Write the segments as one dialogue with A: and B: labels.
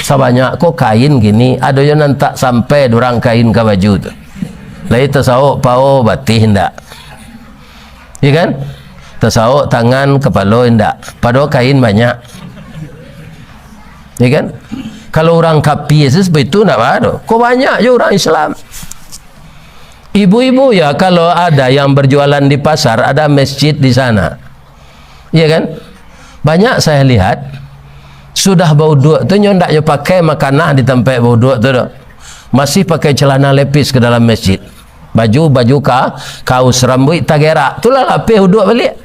A: Sebanyak kok kain gini, ada yang nantak sampai durang kain ke baju tu. Lai tasawuk pao batih ndak. Iya kan? Tasawuk tangan kepala ndak. Padahal kain banyak. Iya kan? Kalau orang kapi seperti itu ndak ada. Kok banyak je orang Islam. Ibu-ibu ya kalau ada yang berjualan di pasar, ada masjid di sana. Iya kan? Banyak saya lihat sudah bauduk tu ndak yo pakai makanan di tempat bauduk tu dah. Masih pakai celana lepis ke dalam masjid. Baju kaos rambut tak gerak. Itulah lapis uduk balik.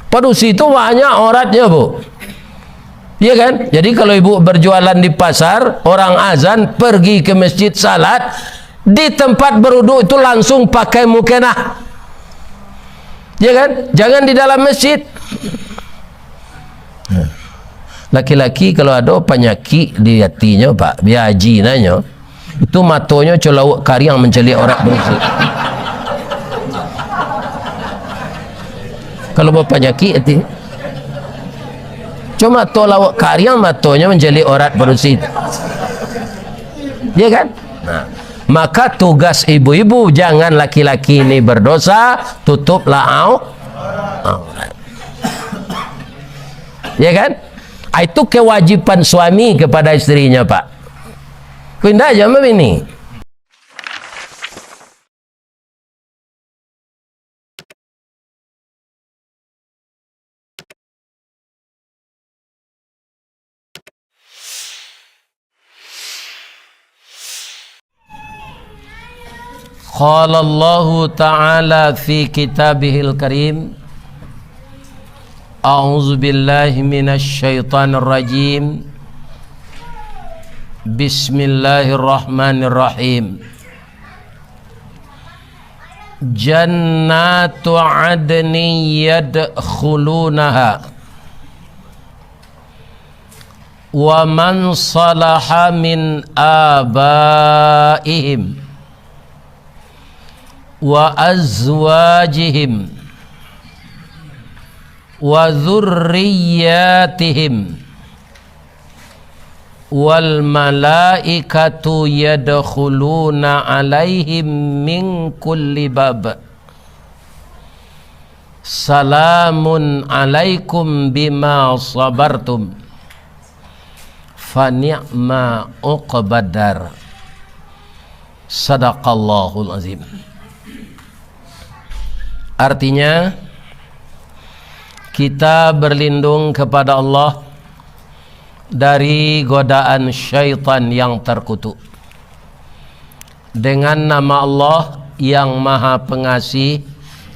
A: Pada situ banyak auratnya, Bu. Iya kan? Jadi kalau ibu berjualan di pasar, orang azan pergi ke masjid salat, di tempat beruduk itu langsung pakai mukenah. Ya kan? Jangan di dalam masjid. Laki-laki kalau ada penyakit di hatinya, Pak, biaji nanya, itu matonya colawak kariang menceli orang berusia. Kalau berpenyakit hati, cuma tolawak kariang matonya menjadi orang berusia. Ya kan? Nah, maka tugas ibu-ibu, jangan laki-laki ini berdosa, tutuplah aurat. Ya kan? Itu kewajiban suami kepada istrinya, Pak. Kuindah aja ini. Qala Allah Ta'ala fi kitabihil karim, A'udzu billahi minasy syaithanir rajim. Bismillahirrahmanirrahim. Jannatu 'adnin yadkhulunaha wa man salaha min abaihim wa azwajihim wa dzurriyyatihim wal malaikatu yadkhuluna alaihim min kulli bab salamun alaikum bima sabartum fa ni'ma uqbadar. Sadaqallahul azim. Artinya, kita berlindung kepada Allah dari godaan syaitan yang terkutuk dengan nama Allah yang maha pengasih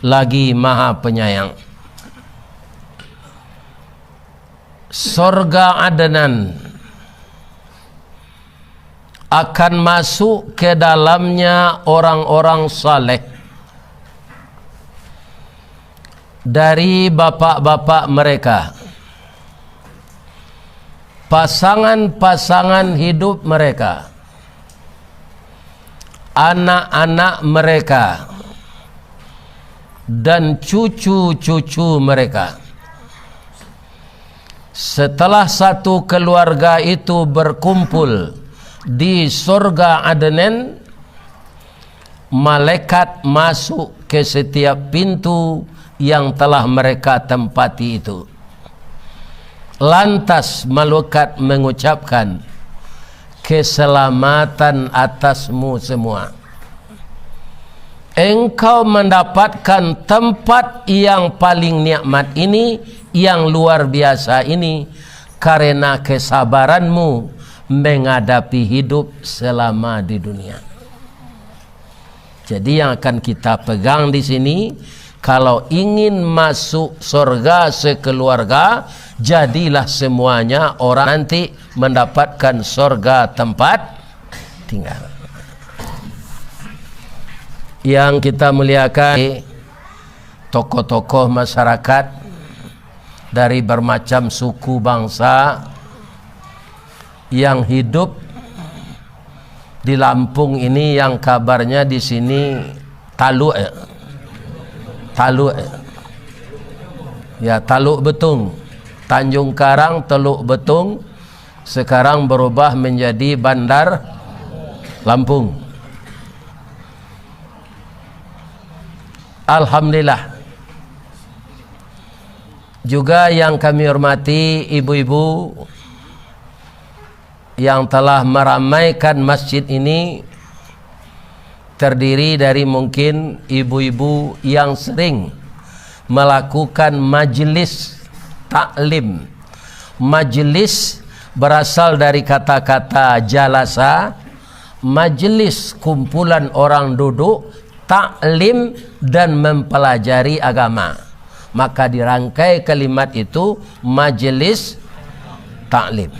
A: lagi maha penyayang. Surga Adnan akan masuk ke dalamnya orang-orang saleh dari bapak-bapak mereka, pasangan-pasangan hidup mereka, anak-anak mereka, dan cucu-cucu mereka. Setelah satu keluarga itu berkumpul di surga Adnan, malaikat masuk ke setiap pintu yang telah mereka tempati itu. Lantas malaikat mengucapkan, keselamatan atasmu semua. Engkau mendapatkan tempat yang paling nikmat ini, yang luar biasa ini, karena kesabaranmu menghadapi hidup selama di dunia. Jadi yang akan kita pegang di sini, kalau ingin masuk surga sekeluarga, jadilah semuanya orang nanti mendapatkan surga tempat tinggal. Yang kita muliakan, tokoh-tokoh masyarakat dari bermacam suku bangsa yang hidup di Lampung ini, yang kabarnya di sini Taluk ya, Taluk Betung, Tanjung Karang, Teluk Betung, sekarang berubah menjadi Bandar Lampung. Alhamdulillah. Juga yang kami hormati ibu-ibu yang telah meramaikan masjid ini, terdiri dari mungkin ibu-ibu yang sering melakukan majelis taklim. Majelis berasal dari kata-kata jalasa, majelis kumpulan orang duduk, taklim dan mempelajari agama. Maka dirangkai kalimat itu majelis taklim.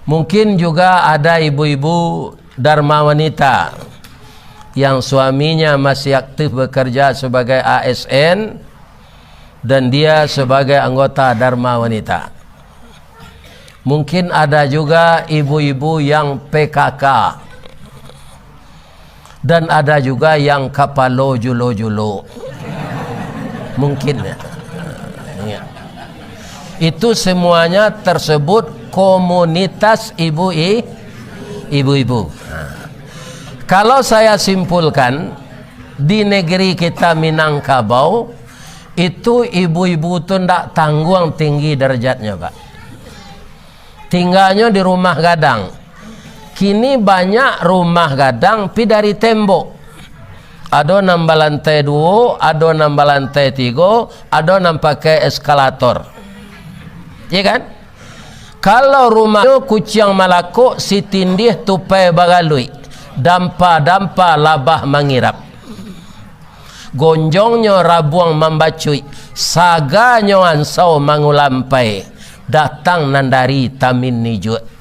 A: Mungkin juga ada ibu-ibu dharma wanita yang suaminya masih aktif bekerja sebagai ASN dan dia sebagai anggota dharma wanita. Mungkin ada juga ibu-ibu yang PKK dan ada juga yang kapalo julo-julo. Mungkin ya. Itu semuanya tersebut komunitas ibu-ibu. Kalau saya simpulkan, di negeri kita Minangkabau itu ibu-ibu itu tidak tanggung tinggi derajatnya, Pak. Tinggalnya di rumah gadang. Kini banyak rumah gadang pi dari tembok. Ada nambah lantai 2, ada nambah lantai 3, ada nambah pakai eskalator. Ya kan? Kalau rumah itu kucing malako si tindih tupai bagalui, dampa-dampa labah mangirap, gonjongnya rabuang membacui, saganya ansau mangulampai, datang nandari tamin nijut.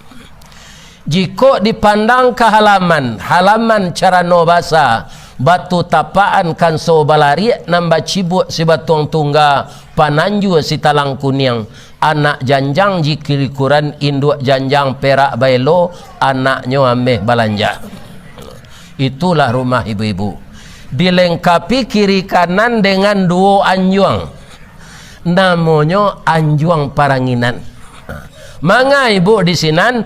A: Jika dipandang ke halaman carano basa, batu tapaan kan so balari nambah cibuk si batuang tungga pananju si talang kuning, anak janjang jikiri kuran induk janjang perak bailo, anaknya ameh balanja. Itulah rumah ibu-ibu, dilengkapi kiri kanan dengan 2 anjuang, namanya anjuang paranginan. Manga ibu di sinan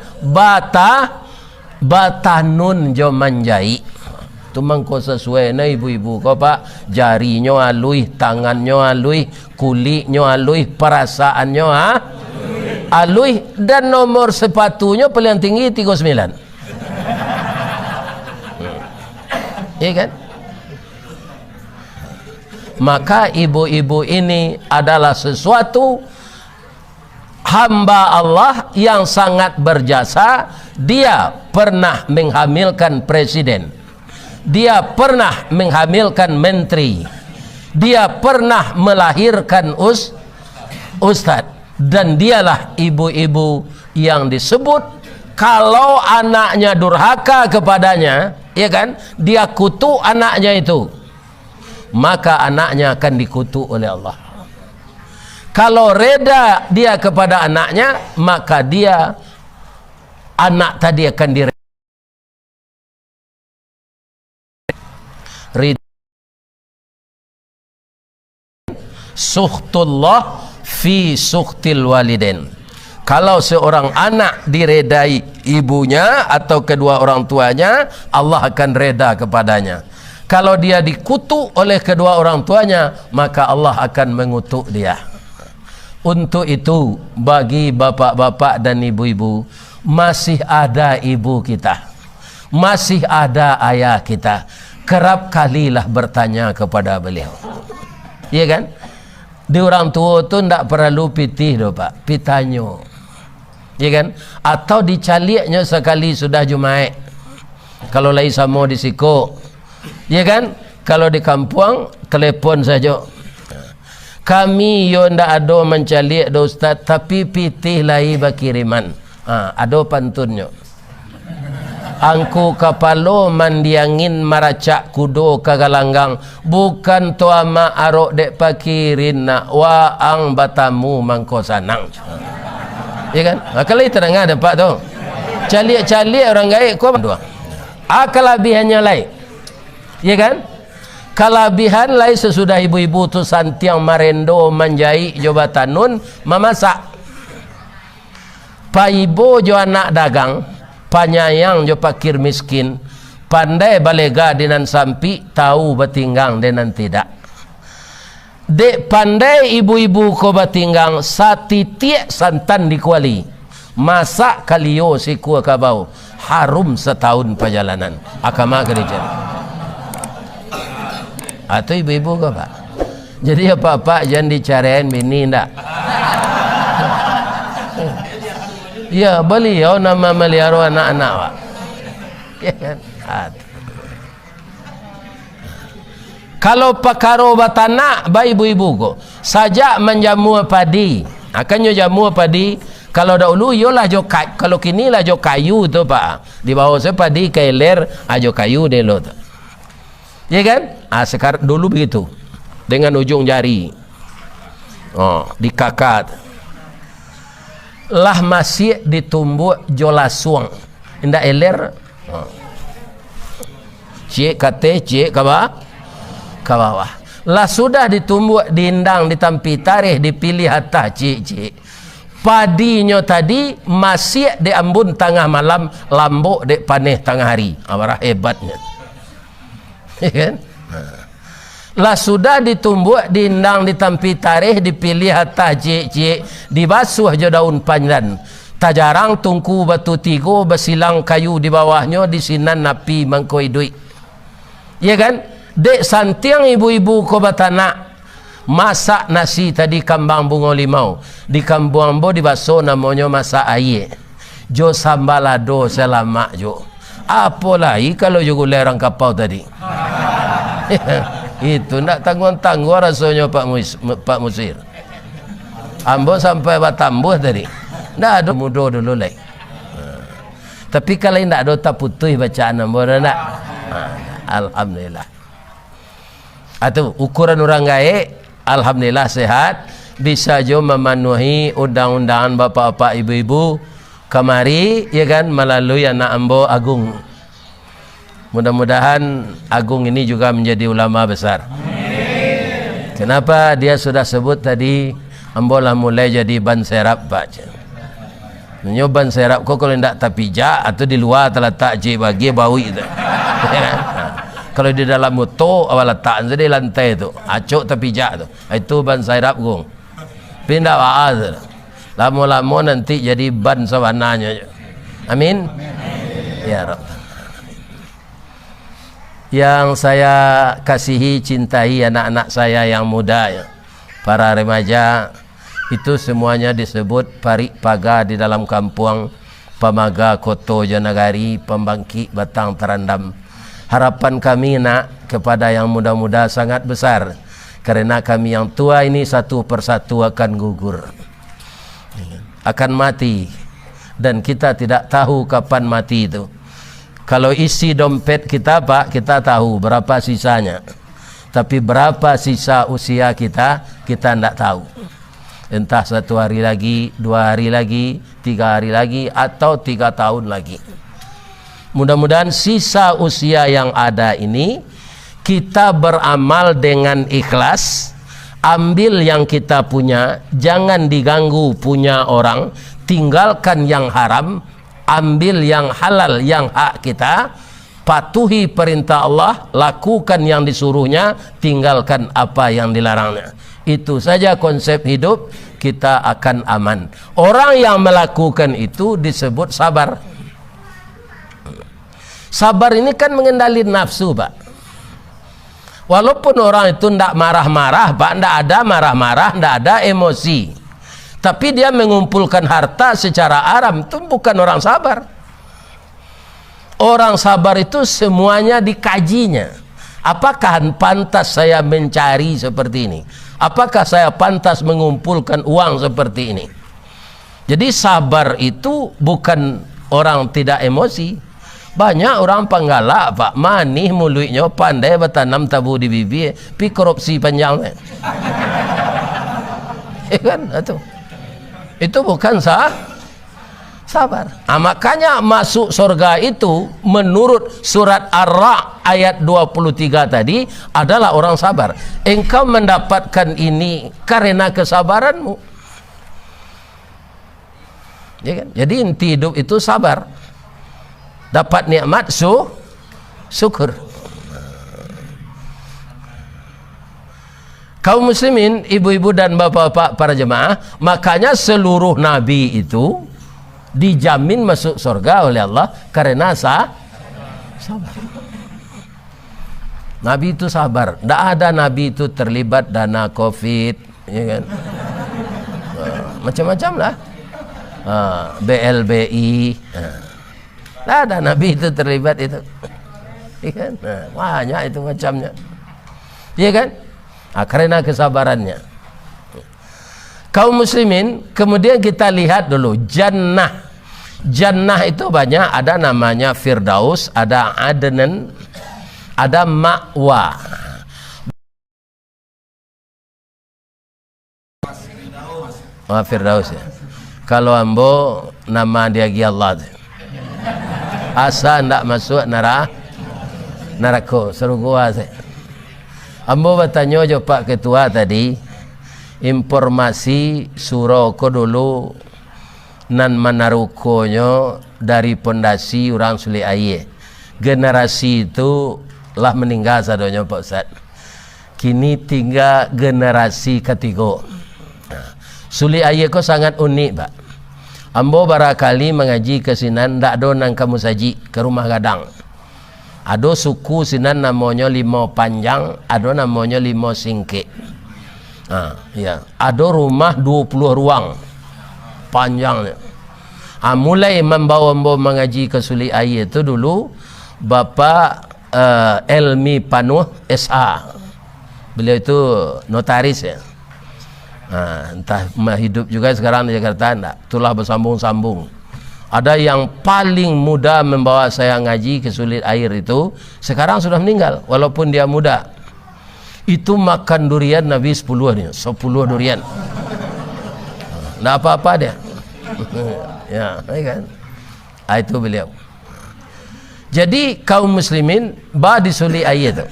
A: batanun jo manjai. Tumang ko sesuai na ibu-ibu ko, Pak, jarinya alui, tangannya alui, kulitnya alui, perasaannya alui, dan nomor sepatunya paling tinggi 39. Iya kan? Maka ibu-ibu ini adalah sesuatu hamba Allah yang sangat berjasa. Dia pernah menghamilkan presiden, dia pernah menghamilkan menteri, dia pernah melahirkan ustadz, dan dialah ibu-ibu yang disebut kalau anaknya durhaka kepadanya, ya kan, dia kutuk anaknya itu, maka anaknya akan dikutuk oleh Allah. Kalau reda dia kepada anaknya, maka dia, anak tadi akan direda. Sukhtullah fi sukhtil waliden. Kalau seorang anak diredai ibunya atau kedua orang tuanya, Allah akan reda kepadanya. Kalau dia dikutuk oleh kedua orang tuanya, maka Allah akan mengutuk dia. Untuk itu, bagi bapak-bapak dan ibu-ibu, masih ada ibu kita, masih ada ayah kita, kerap kalilah bertanya kepada beliau. Iya kan? Di orang tua tu tidak perlu pitih doh, Pak, pitanyo. Iya kan? Atau dicaliknya sekali sudah Jumaat. Kalau lagi sama di siko, iya kan? Kalau di kampung telepon saja. Kami yo ndak ada mencalik do Ustaz, tapi pitih lai bakiriman. Ada pantunnya. Angku kapalo mandiangin maracak kudo kagalanggang, bukan tuama arok dek pakirin nak wa ang batamu mangko sanang. Ya kan? Kalau itu dengar ada Pak tu. Calik-calik orang gaib kau dua. Kelebihannya lain. Ya kan? Kelebihan lain sesudah ibu-ibu tu santiang marendo manjai jabatan nun memasak. Paibo jo anak dagang, panyayang jo pakir miskin, pandai balega dengan sampi, tahu batinggang dengan tidak. Dek pandai ibu-ibu ko batinggang, satitiak santan dikuali, masak kalio si kuah kabau, harum setahun perjalanan. Akama gereja. Atau ibu-ibu ko pak. Jadi apa-apa jangan dicariin bini ndak. Ya beliau nama melihara anak-anak pak. Ya kan? Kalau pakaro batana ba ibu-ibu ko saja menjamu padi. Akannya jamu padi kalau dahulu yolah jo kayu, kalau kini lah jo kayu tu pak. Di bawah saya padi kailer ajo kayu delo tu. Ya kan? Sekarang dulu begitu. Dengan ujung jari. Oh, dikakat. Lah masih ditumbuk jolasung indak eler cik kate cik ke bawah lah sudah ditumbuk diindang ditampi tarikh dipilih atas cik padinya tadi masih diambun tengah malam lambuk dek paneh tengah hari amarah hebatnya kan. Lah sudah ditumbuk diindang ditampi tarikh dipilih atas cik dibasuh je daun pandan tajarang tungku batu tigo basilang kayu di bawahnya disinan napi mangkoi duit ya kan. Dek santiang ibu-ibu ko batana masak nasi tadi kambang bunga limau di kampung ambo dibasuh namanya masak air jo sambalado selama jo apalagi kalau juga lerang kapau tadi itu nak tangguh-tangguh rasanya Pak Musir. Ambo sampai batambuh tadi. Ndak ada mudo dulu lagi. Tapi kalau ndak ada tak putus bacaan ambo ndak. Alhamdulillah. Atau ukuran orang gaek alhamdulillah sehat bisa jo memenuhi undang-undangan bapak-bapak ibu-ibu kemari ya kan melalui anak ambo Agung. Mudah-mudahan Agung ini juga menjadi ulama besar. Kenapa dia sudah sebut tadi ambolah mulai jadi ban serap pak. Nyo ban serap kok kalau tidak tapijak atau di luar terletak je bagi bau itu. Kalau di dalam motor awal letak jadi lantai itu, acok tapijak tu. Itu ban serap Gung. Pindah waaz. Lama-lama nanti jadi ban sawananya. Amin. Ya Rabb. Yang saya kasihi cintai anak-anak saya yang muda ya, para remaja itu semuanya disebut parik paga di dalam kampung Pamaga Koto Janagari Pembangkit Batang Terandam. Harapan kami nak kepada yang muda-muda sangat besar karena kami yang tua ini satu persatu akan gugur, akan mati dan kita tidak tahu kapan mati itu. Kalau isi dompet kita pak, kita tahu berapa sisanya. Tapi berapa sisa usia kita, kita tidak tahu. Entah 1 hari lagi, 2 hari lagi, 3 hari lagi, atau 3 tahun lagi. Mudah-mudahan sisa usia yang ada ini, kita beramal dengan ikhlas. Ambil yang kita punya, jangan diganggu punya orang. Tinggalkan yang haram, ambil yang halal, yang hak kita, patuhi perintah Allah, lakukan yang disuruhnya, tinggalkan apa yang dilarangnya. Itu saja konsep hidup, kita akan aman. Orang yang melakukan itu disebut sabar. Sabar ini kan mengendali nafsu pak. Walaupun orang itu tidak marah-marah pak, tidak ada marah-marah, tidak ada emosi, tapi dia mengumpulkan harta secara haram, itu bukan orang sabar. Orang sabar itu semuanya dikajinya. Apakah pantas saya mencari seperti ini? Apakah saya pantas mengumpulkan uang seperti ini? Jadi sabar itu bukan orang tidak emosi. Banyak orang penggalak pak, manih mulutnya, pandai bertanam tabu di bibir, pi korupsi panjang. Kan itu bukan sabar. Makanya masuk surga itu menurut surat Ar-Ra'd ayat 23 tadi adalah orang sabar. Engkau mendapatkan ini karena kesabaranmu. Ya kan? Jadi inti hidup itu sabar. Dapat nikmat syukur. Kaum muslimin, ibu-ibu dan bapak-bapak para jemaah, makanya seluruh nabi itu dijamin masuk surga oleh Allah karena sabar. Nabi itu sabar. Tidak ada nabi itu terlibat dana COVID, ya kan? Macam-macam lah. BLBI. Tidak ada nabi itu terlibat itu. Ya kan? Banyak itu macamnya. Ya kan? Karena kesabarannya. Kaum muslimin, kemudian kita lihat dulu jannah. Jannah itu banyak, ada namanya Firdaus, ada Adnan, ada Ma'wa. Firdaus ya. Kalau ambo nama dia Allah. Asa ndak masuk neraka, seru gua saya. Ambo bertanya je Pak Ketua tadi, informasi surau ko dulu nan manarukonyo dari pondasi orang Suli Aye. Generasi itu lah meninggal sadonya Pak Ustaz. Kini tinggal generasi ketiga. Suli Aye ko sangat unik Pak. Ambo barakali mengaji ke sinan, ndak do nang kamu saji ke rumah gadang. Ada suku sinan namanya Limau Panjang, ada namanya Limau Singke. Ya. Ada rumah 20 ruang panjangnya. Mulai membawa mengaji ke Suli Aye itu dulu Bapak Elmi Panuh SH. Beliau itu notaris ya. Entah hidup juga sekarang di Jakarta enggak. Itulah bersambung-sambung. Ada yang paling muda membawa saya ngaji ke Suli Air itu sekarang sudah meninggal walaupun dia muda. Itu makan durian Nabi 10 nih, 10 durian. Enggak apa-apa dia. Ya, kan? Itu beliau. Jadi kaum muslimin ba di Suli Air itu.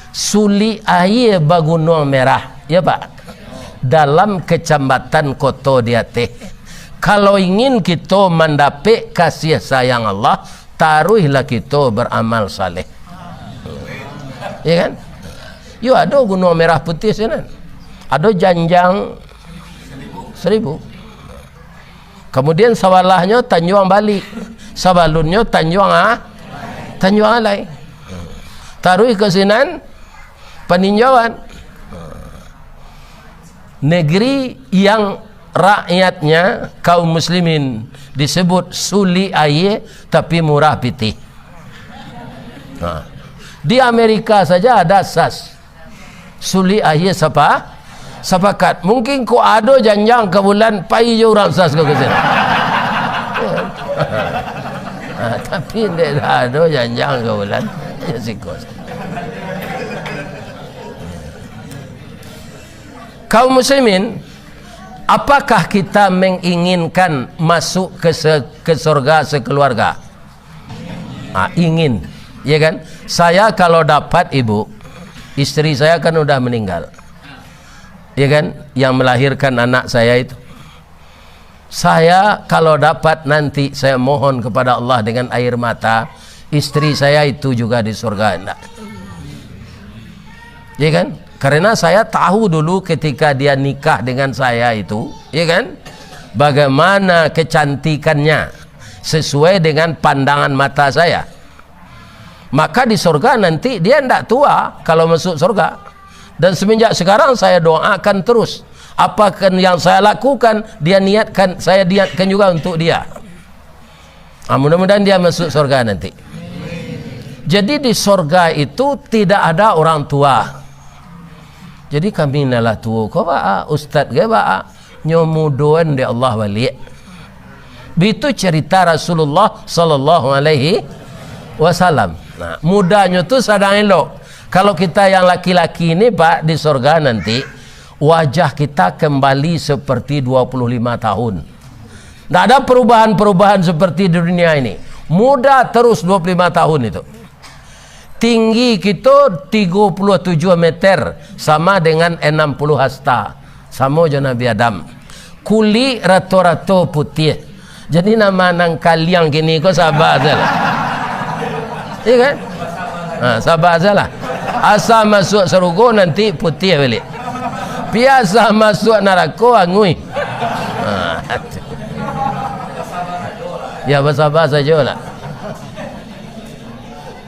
A: Suli Air Bagunung Merah, ya Pak. Dalam kecamatan Koto Diateh. Kalau ingin kita mendapat kasih sayang Allah, taruhlah kita beramal saleh. Ya kan? Yo ada Gunung Merah Putih sana. Ada Janjang 1000. Kemudian sawalahnya Tanjung Bali. Sabalunnya Tanjung Alai. Taruh ke sinan peninjauan. Negeri yang rakyatnya kaum muslimin disebut Suli Aye tapi murah pitih. Di Amerika saja ada SAS Suli Aye sepakat. Mungkin ko ada janjang ke bulan pai je orang SAS ke sini. Tapi tidak ada janjang ke bulan ya sikos. Kaum muslimin, apakah kita menginginkan masuk ke surga sekeluarga? Ingin, ya kan? Saya kalau dapat ibu, istri saya kan udah meninggal, ya kan? Yang melahirkan anak saya itu. Saya kalau dapat nanti saya mohon kepada Allah dengan air mata, istri saya itu juga di surga, enggak? Ya kan? Karena saya tahu dulu ketika dia nikah dengan saya itu, ya kan, bagaimana kecantikannya sesuai dengan pandangan mata saya. Maka di surga nanti dia tidak tua kalau masuk surga. Dan semenjak sekarang saya doakan terus. Apakah yang saya lakukan, saya niatkan juga untuk dia. Mudah-mudahan dia masuk surga nanti. Jadi di surga itu tidak ada orang tua. Jadi kami nalah tua ko ba ustaz ge ba nyomudoan de Allah wali. Itu cerita Rasulullah sallallahu alaihi wasallam. Nah, mudanya tu sadang elok. Kalau kita yang laki-laki ini Pak di surga nanti wajah kita kembali seperti 25 tahun. Tidak ada perubahan-perubahan seperti di dunia ini. Muda terus 25 tahun itu. Tinggi kita 37 meter sama dengan 60 hasta sama je Nabi Adam. Kulit rata-rata putih Jadi nama nang kaliang kini kau sabar saja. Iya kan? Sabar saja lah. Asal masuk surga nanti putih balik. Biasa masuk neraka angui. Ya bersabar saja lah.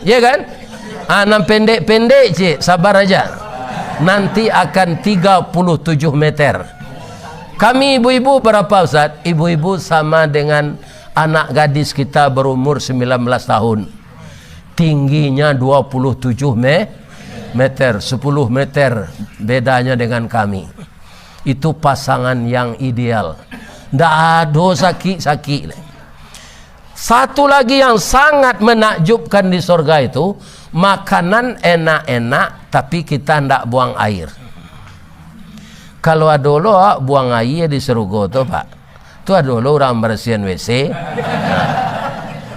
A: Ya kan? Nam pendek-pendek cik, sabar aja. Nanti akan 37 meter. Kami ibu-ibu berapa Ustaz? Ibu-ibu sama dengan anak gadis kita berumur 19 tahun. Tingginya 27 meter, 10 meter bedanya dengan kami. Itu pasangan yang ideal. Tidak ada sakit-sakit. Satu lagi yang sangat menakjubkan di surga itu, makanan enak-enak tapi kita tidak buang air. Kalau ada lo buang air di surga tu Pak, tu ada lo orang bersihin WC.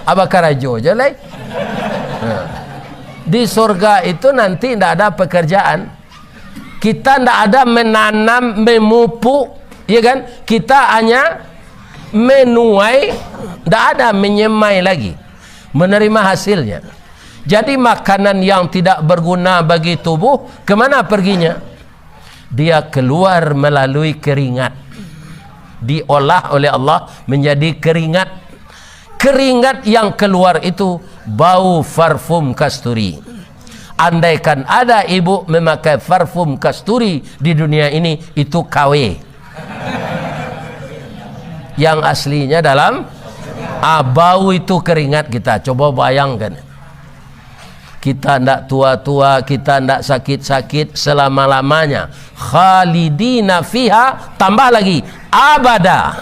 A: Abah karajo je lah. Di surga itu nanti tidak ada pekerjaan. Kita tidak ada menanam, memupuk, ya kan? Kita hanya menuai, tidak ada menyemai lagi, menerima hasilnya. Jadi makanan yang tidak berguna bagi tubuh kemana perginya? Dia keluar melalui keringat, diolah oleh Allah menjadi keringat. Keringat yang keluar itu bau parfum kasturi. Andaikan ada ibu memakai parfum kasturi di dunia ini, itu KW. Yang aslinya dalam bau itu keringat kita. Coba bayangkan, kita tidak tua-tua, kita tidak sakit-sakit selama-lamanya. Khalidina fiha, tambah lagi abada.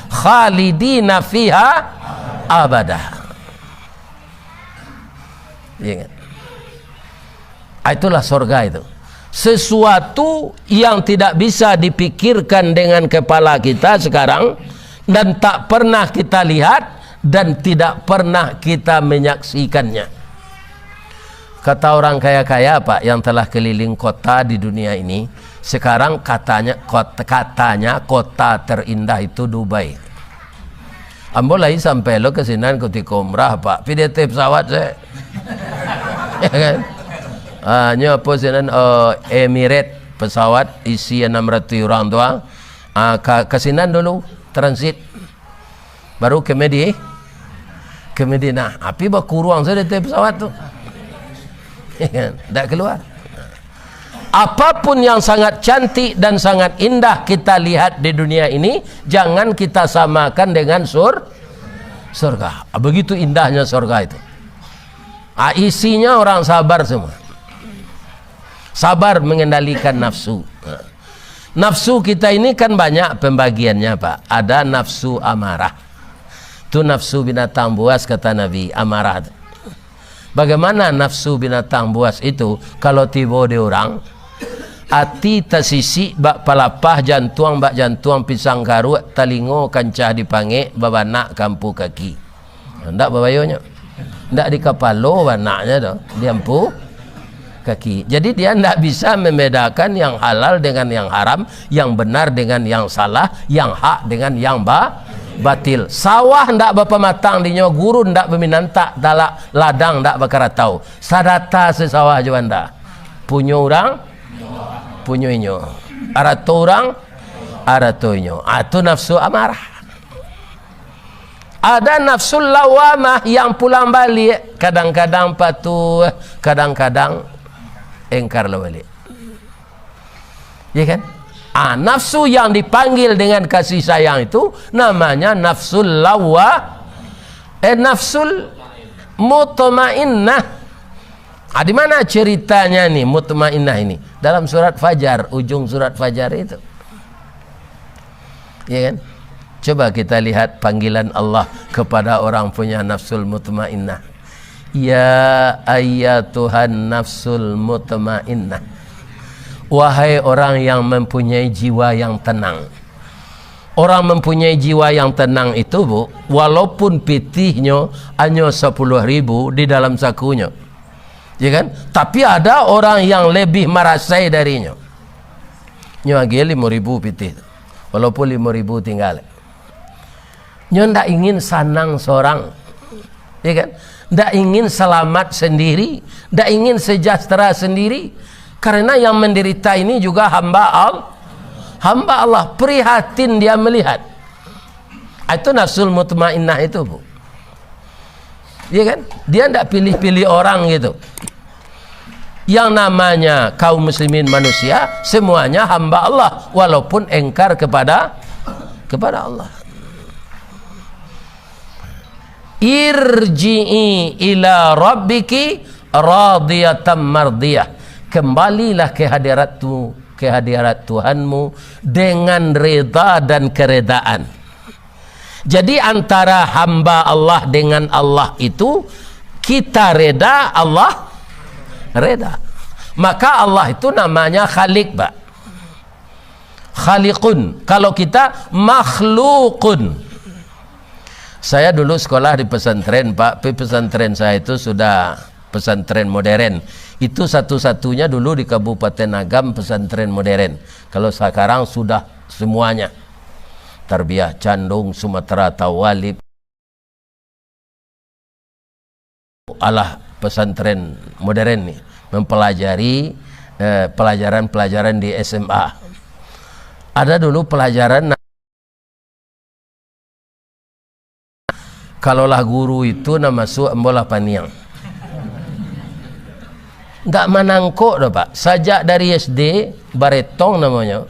A: Khalidina fiha abada. Ya, itulah surga itu. Sesuatu yang tidak bisa dipikirkan dengan kepala kita sekarang, dan tak pernah kita lihat, dan tidak pernah kita menyaksikannya. Kata orang kaya-kaya Pak yang telah keliling kota di dunia ini, sekarang katanya kota terindah itu Dubai. Ambo lagi sampai lo ke sini ketika umrah Pak, PDT pesawat saya. Ya kan? Hanya apa sini Emirates pesawat isi 600 orang doang. Ke sini dulu transit, baru ke Medina. Api bakuruang saya di pesawat tu. Tak keluar. Apapun yang sangat cantik dan sangat indah kita lihat di dunia ini, jangan kita samakan dengan surga. Begitu indahnya surga itu. Isinya orang sabar semua. Sabar mengendalikan nafsu. Nafsu kita ini kan banyak pembagiannya Pak. Ada nafsu amarah. Itu nafsu binatang buas kata Nabi, amarah. Bagaimana nafsu binatang buas itu? Kalau tiba di orang, hati tersisi bak palapah jantuang bak jantuang pisang garut talingo kancah dipanggil babanak kampu kaki. Ndak babayonya, ndak di kapalo banaknya dah diampu kaki. Jadi dia ndak bisa membedakan yang halal dengan yang haram, yang benar dengan yang salah, yang hak dengan yang batil. Sawah ndak bapa matang dinyo, guru ndak berminanta, dalak ladang ndak bakaratau. Sadata sesawah jawanda. Punya orang, punya inyo. Arato orang, arato inyo. Itu nafsu amarah. Ada nafsu lawamah yang pulang balik. Kadang-kadang patuh, kadang-kadang engkar balik. Ya kan? Nafsu yang dipanggil dengan kasih sayang itu namanya nafsul nafsul mutmainnah. Di mana ceritanya nih mutmainnah ini? Dalam surat Fajar, ujung surat Fajar itu. Ya kan? Coba kita lihat panggilan Allah kepada orang punya nafsul mutmainnah. Ya ayyatuhan nafsul mutmainnah. Wahai orang yang mempunyai jiwa yang tenang. Orang mempunyai jiwa yang tenang itu Bu, walaupun pitihnya hanya 10.000 di dalam sakunya, ya kan? Tapi ada orang yang lebih merasai darinya. Nya lagi 5.000 pitih, walaupun 5.000 tinggal. Nyo ndak ingin sanang seorang, ya kan? Ndak ingin selamat sendiri, ndak ingin sejahtera sendiri. Karena yang menderita ini juga hamba Allah, prihatin dia melihat. Itu nafsul mutmainnah itu, Bu. Ya kan? Dia ndak pilih-pilih orang gitu. Yang namanya kaum muslimin manusia semuanya hamba Allah walaupun engkar kepada Allah. Irji'i ila rabbiki radiyatan mardiyah. Kembalilah ke hadirat Tuhanmu dengan reda dan keredaan. Jadi antara hamba Allah dengan Allah itu kita reda, Allah reda. Maka Allah itu namanya Khaliq, Pak. Khaliqun. Kalau kita makhlukun. Saya dulu sekolah di pesantren, Pak. Pesantren saya itu sudah pesantren modern. Itu satu-satunya dulu di Kabupaten Agam pesantren modern. Kalau sekarang sudah semuanya. Tarbiyah Candung, Sumatera Tawalib. Alah pesantren modern nih, mempelajari pelajaran-pelajaran di SMA. Ada dulu pelajaran, kalaulah guru itu nama masuk embolah paniang, nggak manangkok dah, Pak. Sajak dari SD baretong namanya,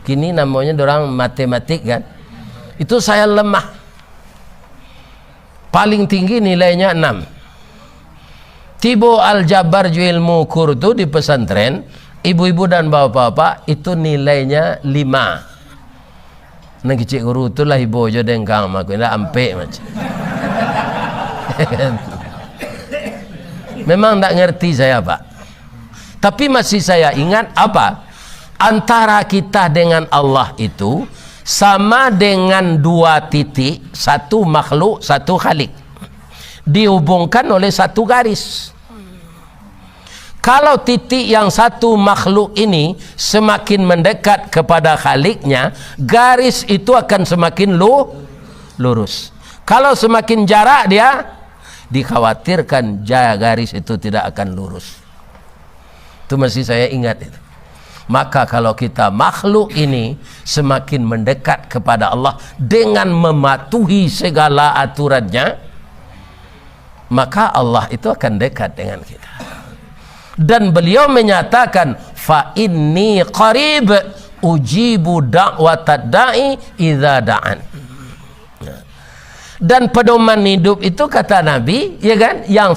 A: kini namanya orang matematik kan. Itu saya lemah, paling tinggi nilainya 6. Tibo aljabar ilmu kurtu di pesantren, ibu-ibu dan bapak-bapak itu nilainya 5. Nah kecil guru tu lah ibu jo dengkang mak nak ampe macam. Memang tak ngerti saya, Pak. Tapi masih saya ingat apa? Antara kita dengan Allah itu sama dengan 2 titik, satu makhluk, satu khalik. Dihubungkan oleh satu garis. Kalau titik yang satu makhluk ini semakin mendekat kepada khaliknya, garis itu akan semakin lurus. Kalau semakin jarak dia, dikhawatirkan garis itu tidak akan lurus. Itu masih saya ingat itu. Maka kalau kita makhluk ini semakin mendekat kepada Allah dengan mematuhi segala aturannya, maka Allah itu akan dekat dengan kita. Dan beliau menyatakan, fa inni qarib ujibu da'watad da'i idza da'an. Dan pedoman hidup itu kata Nabi, ya kan, yang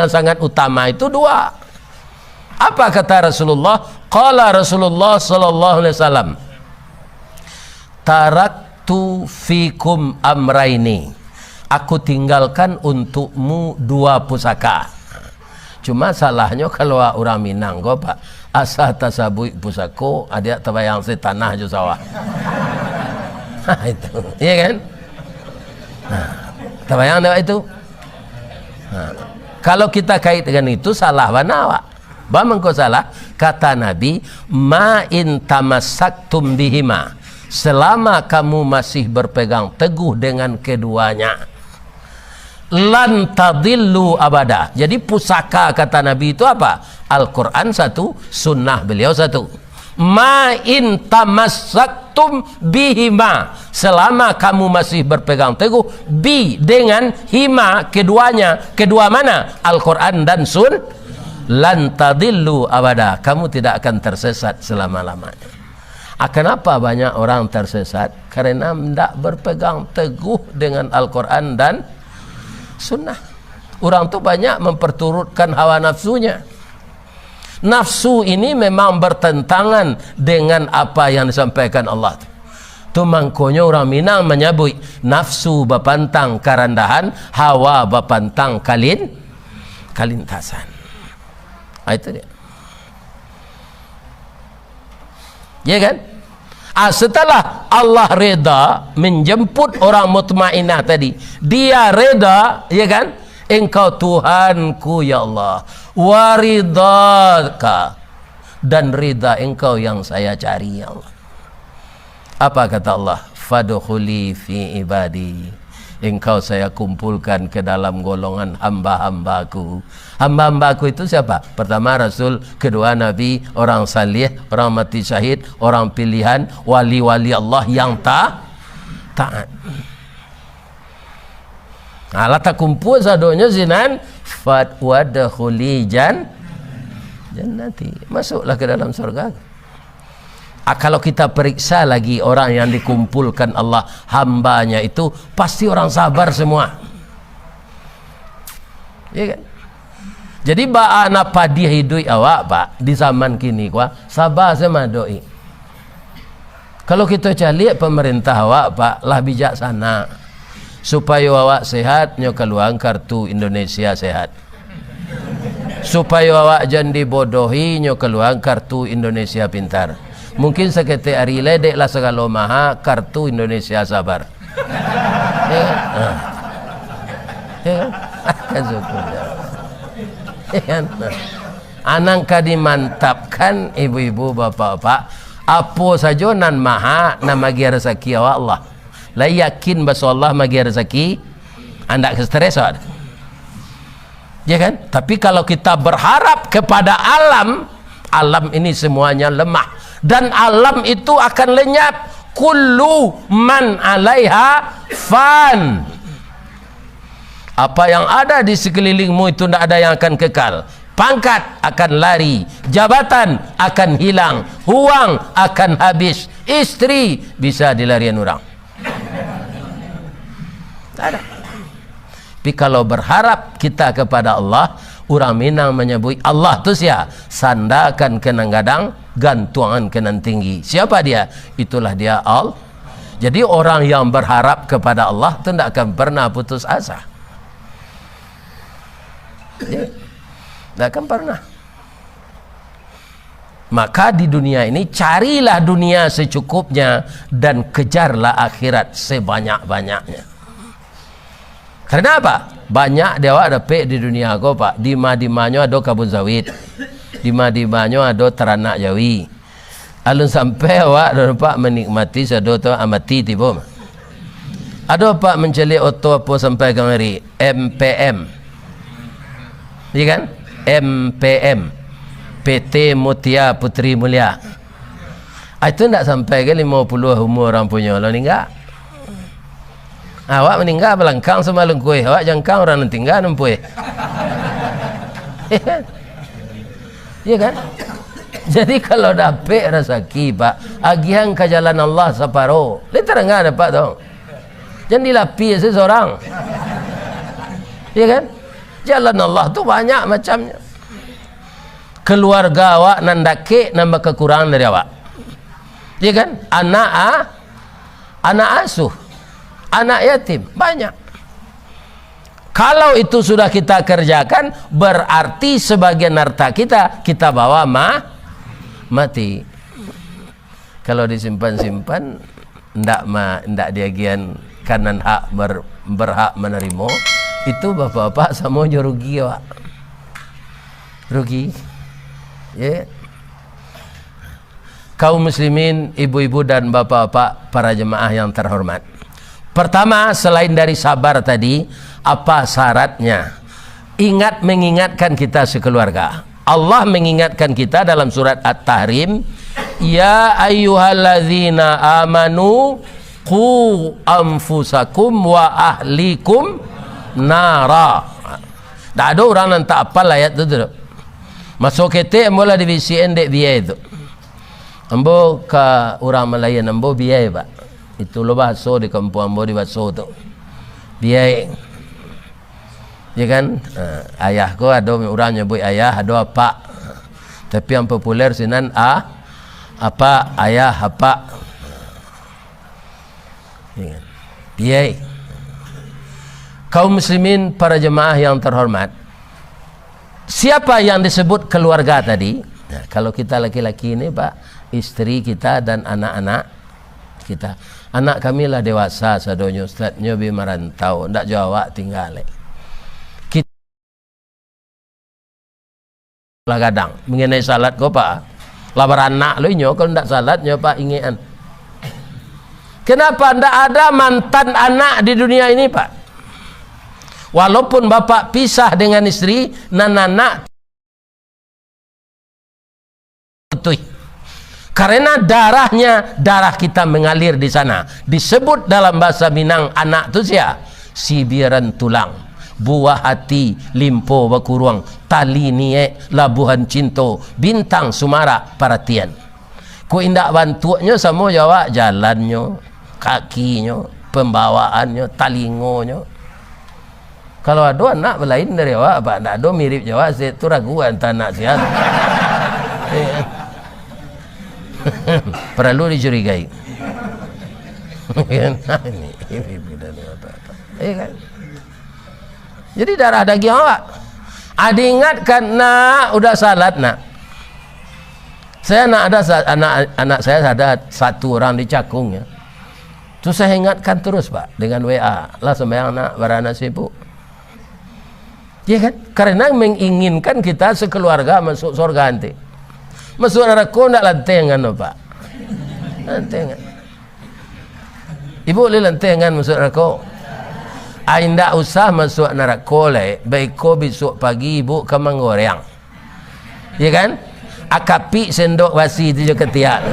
A: sangat utama itu 2. Apa kata Rasulullah? Qala Rasulullah sallallahu alaihi wasallam, taraktu fikum amraini. Aku tinggalkan untukmu 2 pusaka. Cuma salahnya kalau orang Minang kok, Pak, asa tasabui pusako, ada tabayang si tanah jo sawah. Itu, iya kan? Tabayang dah itu. Kalau kita kait dengan itu salah mana, Pak? Bagaimana kau salah? Kata Nabi, ma in tamassaktum bihima. Selama kamu masih berpegang teguh dengan keduanya, lan tadillu abada. Jadi pusaka kata Nabi itu apa? Al-Quran 1, sunnah beliau 1. Ma in tamassaktum bihima. Selama kamu masih berpegang teguh dengan hima, keduanya. Kedua mana? Al-Quran dan lan tadillu abada. Kamu tidak akan tersesat selama-lamanya. Kenapa banyak orang tersesat? Karena tidak berpegang teguh dengan Al-Quran dan sunnah. Orang tu banyak memperturutkan hawa nafsunya. Nafsu ini memang bertentangan dengan apa yang disampaikan Allah. Tu mangkonya orang Minang menyebut nafsu bapantang karandahan, hawa bapantang kalintasan. Itu dia. Ya kan? Setelah Allah reda menjemput orang mutmainnah tadi, dia reda, ya kan? Engkau Tuhanku ya Allah, waridaka, dan rida engkau yang saya cari ya Allah. Apa kata Allah? Fadkhuli fi ibadi. engkau saya kumpulkan ke dalam golongan hamba-hambaku. Hamba-hambaku itu siapa? Pertama Rasul, kedua Nabi, orang salih, orang mati syahid, orang pilihan, wali-wali Allah yang taat. Allah tak kumpul sadonya zinan fat wadkhuli jannati, masuklah ke dalam surga. Kalau kita periksa lagi orang yang dikumpulkan Allah hambanya itu, pasti orang sabar semua, ya kan? Jadi ba anak padi hidup awak pak di zaman kini kuah sabar sama doi. Kalau kita cari pemerintah awak pak lah bijaksana supaya awak sehat nyo keluar kartu Indonesia sehat, supaya awak jangan dibodohi nyo keluar kartu Indonesia pintar. Mungkin seketik hari ledek lah segala maha kartu Indonesia sabar. Ya kan? Ya kan? Syukur. Ya kan? Anangka dimantapkan ibu-ibu bapak-bapak, apa saja nan maha nama magi rezeki Allah. Lah yakin bahwa Allah magi rezeki, anda stres ada. Ya kan? Tapi kalau kita berharap kepada alam ini semuanya lemah. Dan alam itu akan lenyap. Kullu man alaiha fan. Apa yang ada di sekelilingmu itu tidak ada yang akan kekal. Pangkat akan lari, jabatan akan hilang, uang akan habis, istri bisa dilarian orang. Tak ada. Tapi kalau berharap kita kepada Allah, orang Minang menyebut Allah tu sia sandakan kenang gadang, gantungan kenan tinggi. Siapa dia? Itulah dia Allah. Jadi orang yang berharap kepada Allah itu tidak akan pernah putus asa. Tidak akan pernah. Maka di dunia ini carilah dunia secukupnya dan kejarlah akhirat sebanyak-banyaknya. Karena apa? Banyak dewa ada pe di dunia ko pak. Di mana ada kabun sawit, di mana ada teranak jawi. Alun sampai awak ada pak menikmati sado tu amati tibo. Ada pak menceli oto apa sampai kemari MPM, iya kan? MPM, PT Mutia Putri Mulia. Itu tidak sampai ke 50 umur orang punya lo ni enggak. Awak meninggal belangkang semalam kuih, awak jangkang orang nanti tinggal nempuih. Iya kan? Jadi kalau dapat rezeki pak, agihan ke jalan Allah separo, liter enggak dapat dong. Jangan dilapi seseorang. Iya kan? Jalan Allah tu banyak macamnya. Keluarga awak nandake nambah kekurangan dari awak. Iya kan? Anak asuh, anak yatim banyak. Kalau itu sudah kita kerjakan, berarti sebagian harta kita bawa mati. Kalau disimpan-simpan ndak diagian kanan hak berhak menerima, itu bapak-bapak semuanya rugi ya, rugi. Ya. Kaum muslimin, ibu-ibu dan bapak-bapak, para jemaah yang terhormat. Pertama, selain dari sabar tadi, apa syaratnya? Mengingatkan kita sekeluarga. Allah mengingatkan kita dalam surat At-Tahrim, ya ayyuhalladzina amanu qu anfusakum wa ahlikum nara. Tak ada orang yang tak apa ayat itu. Masuk ketik mula di VCN dek biaya itu. Ambo ke orang Melayan ambo biaya pak. Itu lo baso di kampung ambo di baso tu. Biaya. Ya kan? Ayahku ada orang nyebut ayah, ada apa. Tapi yang populer sinan apa ayah apa. Ya kan? Biaya. Kaum muslimin, para jemaah yang terhormat, siapa yang disebut keluarga tadi? Nah, kalau kita laki-laki ini pak, istri kita dan anak-anak kita. Anak kami lah dewasa sadonyo ustaz nyobi merantau, ndak jawab tinggal. Kita lah kadang mengenai salat kau pak, lah beranak lo nyo kalau ndak salat nyo pak ingetan. Kenapa tidak ada mantan anak di dunia ini, Pak? Walaupun bapak pisah dengan istri, anak betul. Karena darah kita mengalir di sana. Disebut dalam bahasa Minang anak tu sia, sibiran tulang, buah hati, limpo bakuruang, tali nie, labuhan cinto, bintang sumara perhatian. Ku indak bantunya sama jawab jalannya, kakinya, pembawaannya, talingonya. Kalau ada anak lain dari awak, apa nak ada mirip Jawa, saya tu raguan tanah sian. Perlu dicurigai. Jadi darah daging awak. Ada ingatkan nak udah salat nak. Saya nak ada anak saya ada satu orang di Cakung ya. Tu saya ingatkan terus Pak dengan WA. Lah sembahyang nak barana sibuk. Ya kan? Karena menginginkan kita sekeluarga masuk surga nanti. Masuk neraka nak lantengan Pak. Lantengan. Ibu boleh lantengan masuk neraka. Ainda usah masuk neraka le, baik ko besok pagi ibu ke manggoreng. Ya kan? Akapi sendok basi tu je ketiak.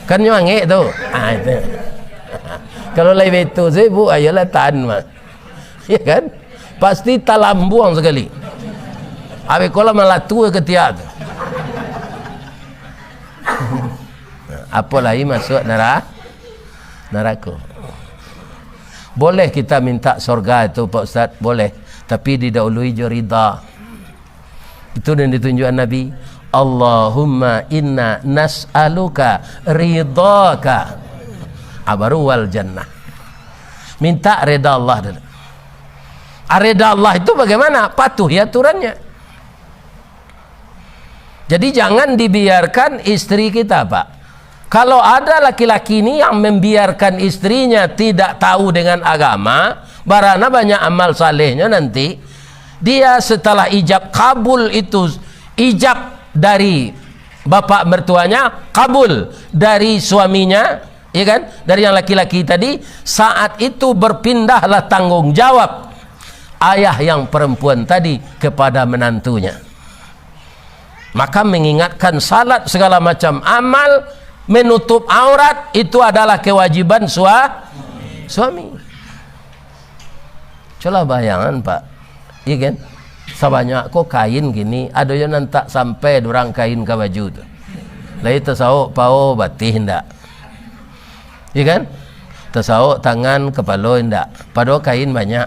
A: Kan nyuangek tu. Itu. Kalau lain itu saya ibu ayolah tahan mah. Ya kan? Pasti talambuang sekali. Habis kalau malah tua ketiak tu. Apalagi masuk neraka. Boleh kita minta surga itu Pak Ustaz, boleh, tapi didahului je ridha. Itu yang ditunjukkan Nabi, Allahumma inna nas'aluka ridhaka abaru wal jannah. Minta reda Allah dulu. Reda Allah itu bagaimana? Patuhi aturannya. Jadi jangan dibiarkan istri kita, Pak. Kalau ada laki-laki ini yang membiarkan istrinya tidak tahu dengan agama, barana banyak amal salehnya nanti, dia setelah ijab kabul itu, ijab dari bapak mertuanya, kabul dari suaminya, ya kan? Dari yang laki-laki tadi, saat itu berpindahlah tanggung jawab ayah yang perempuan tadi kepada menantunya. Maka mengingatkan salat segala macam amal, menutup aurat itu adalah kewajiban suami. Coba bayangan Pak, iya kan? Sebanyak kok kain gini, ada yang nanti sampai dorang kain ke baju tu. Lain tersawuk pau batih ndak, iya kan? Tersawuk tangan kepala ndak, padahal kain banyak,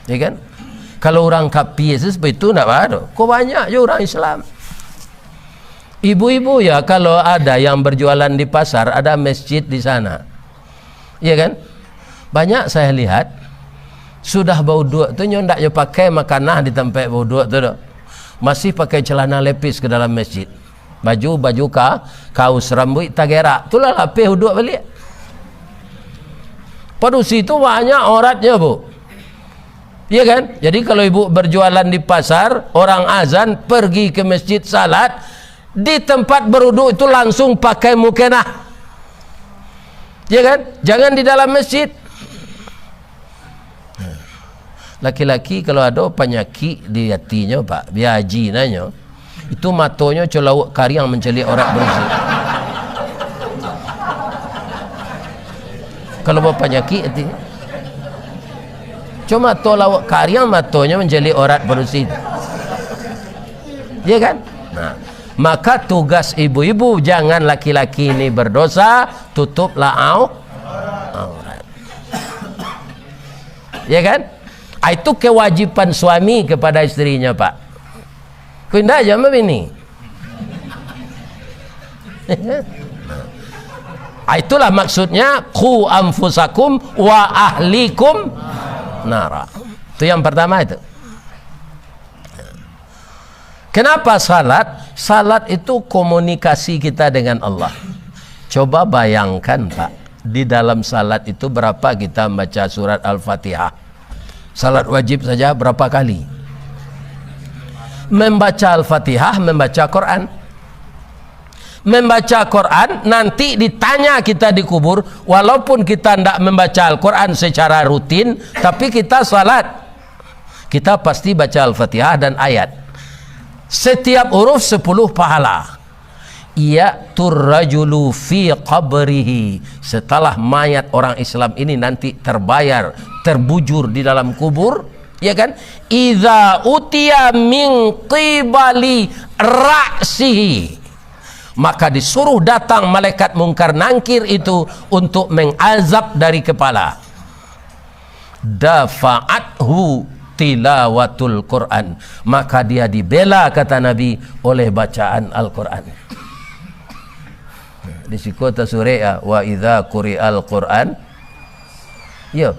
A: iya kan? Kalau orang kapi seperti itu ndak ada, kok banyak je orang Islam. Ibu-ibu ya, kalau ada yang berjualan di pasar, ada masjid di sana, iya kan? Banyak saya lihat sudah bau duit tu ndak je pakai makanan di tempat bau duit tu, masih pakai celana lepis ke dalam masjid, baju kaos rambut tagerak, itulah lapis uduk balik. Pada situ banyak auratnya bu, iya kan? Jadi kalau ibu berjualan di pasar, orang azan pergi ke masjid salat, di tempat berwuduk itu langsung pakai mukenah, ya kan? Jangan di dalam masjid. Laki-laki kalau ada penyakit di hatinya Pak, biaji nanya, itu matonya colawuk kariang mencelik orang bersih. Kalau bawa penyakit hati, cuma to lawak kariang matonya mencelik orang bersih, ya kan? Nah, maka tugas ibu-ibu, jangan laki-laki ini berdosa, tutuplah aurat. Ya kan? Itu kewajiban suami kepada istrinya Pak. Kau aja begini. Itulah maksudnya qu anfusakum wa ahlikum nara. Itu yang pertama itu. Kenapa salat? Salat itu komunikasi kita dengan Allah. Coba bayangkan Pak, di dalam salat itu berapa kita baca surat Al-Fatihah? Salat wajib saja berapa kali? Membaca Al-Fatihah, membaca Quran. membaca Quran, nanti ditanya kita di kubur, walaupun kita tidak membaca Al-Quran secara rutin, tapi kita salat, kita pasti baca Al-Fatihah dan ayat. Setiap huruf 10 pahala. Ya'tur rajulu fi qabrihi, setelah mayat orang Islam ini nanti terbayar, terbujur di dalam kubur, ya kan? Idza utiya min qibali ra'sihi, maka disuruh datang malaikat mungkar nangkir itu untuk mengazab dari kepala. Dafa'athu tilawatul Quran, maka dia dibela, kata Nabi, oleh bacaan Al-Quran. Di kota Surah, wa idza quri'al Quran, ya,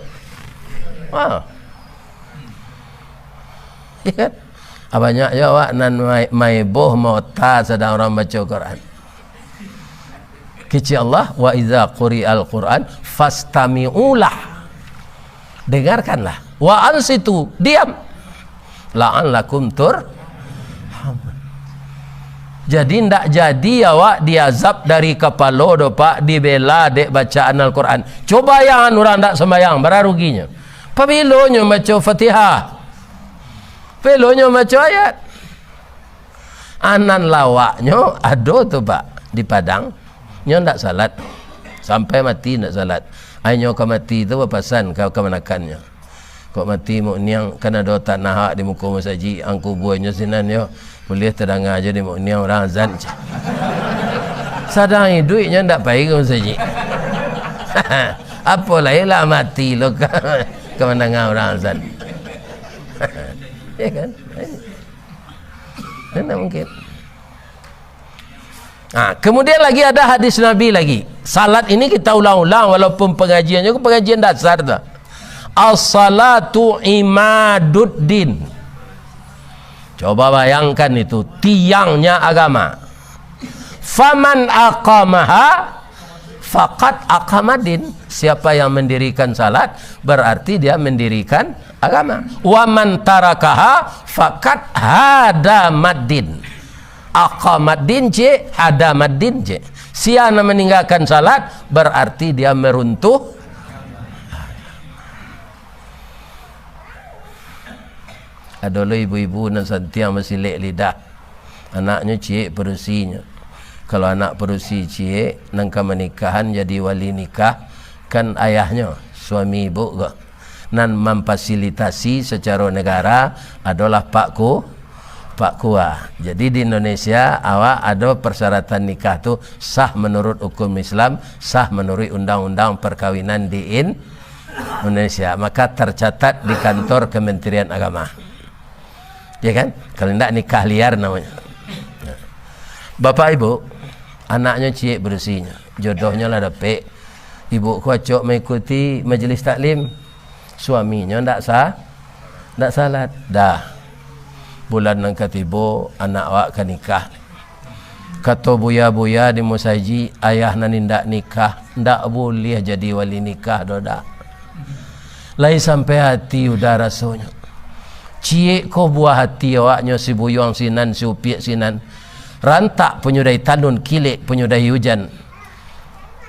A: ya kan? Banyak ya wak nan mai boh mau ta sedang orang baca Quran. Kecil Allah, wa idza quri'al Quran fastami'ulah, dengarkanlah, wa ansitu, diam, la'allakum turhamun. Jadi ndak jadi ya wak diazab dari kepala do pak, dibela dek bacaan Al-Quran. Coba yang orang ndak sembahyang, berapa ruginya? Pabilonya baca Fatihah, pelonya baca ayat. Anan lawaknya ada tu pak di Padang, nyo ndak salat sampai mati, ndak salat. Ainyo kau mati tu papasan kau kemanakannya. Kau mati mu niang kana do tanah di muka masjid, angku buahnya sinan yo boleh terdengar aja di mu niang orang azan. Sadang duitnya ndak baik ke masjid. Apa lah mati lo ke mendengar orang azan. Ya kan? Tidak mungkin. Kemudian lagi ada hadis Nabi lagi. Salat ini kita ulang-ulang walaupun pengajiannya pengajian dasar tu. As-salatu imaduddin. Coba bayangkan itu tiangnya agama. Faman aqamaha faqad aqamadin. Siapa yang mendirikan salat berarti dia mendirikan agama. Wa man tarakaha faqad hadamaddin. Aqamaddin je, hadamaddin je. Siapa meninggalkan salat berarti dia meruntuh. Ada ibu-ibu nan santiang masih lek lidah, anaknya cik perusinya. Kalau anak perusi cik nangka menikahan jadi wali nikah, kan ayahnya suami ibu ke nan memfasilitasi secara negara adalah Pak Kua. Jadi di Indonesia awak ada persyaratan nikah tu sah menurut hukum Islam, sah menurut undang-undang perkawinan di Indonesia, maka tercatat di kantor Kementerian Agama. Ya kan? Kalau tidak nikah liar namanya. Bapak ibu, anaknya cik berusinya, jodohnya lah dapet. Ibu kuacok mengikuti majlis taklim, suaminya ndak salat. Dah bulan nang katibo anak awak kan nikah. Kata buya-buya di musaji, ayah nan ndak nikah, ndak boleh jadi wali nikah doda. Lai sampai hati udah rasanya. Cik ko buah hati awaknya si buyong sinan, si upiak sinan. Rantak penyudai tanun, kilik penyudai hujan.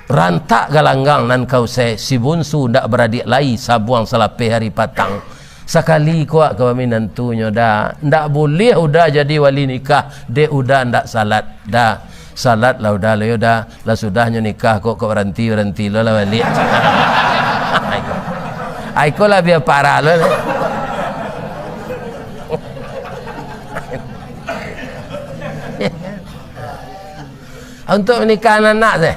A: Rantak galanggang nan kau si bunsu ndak beradik lai sabuang salapeh hari patang. Sekali kuat kami nantunya dah ndak boleh udah jadi wali nikah, dia udah ndak salat dah. Salat lah udah lah dah lah sudahnya nikah kok berhenti lo lah wali. Aiko lah biar parah lo. Untuk menikah anak saya.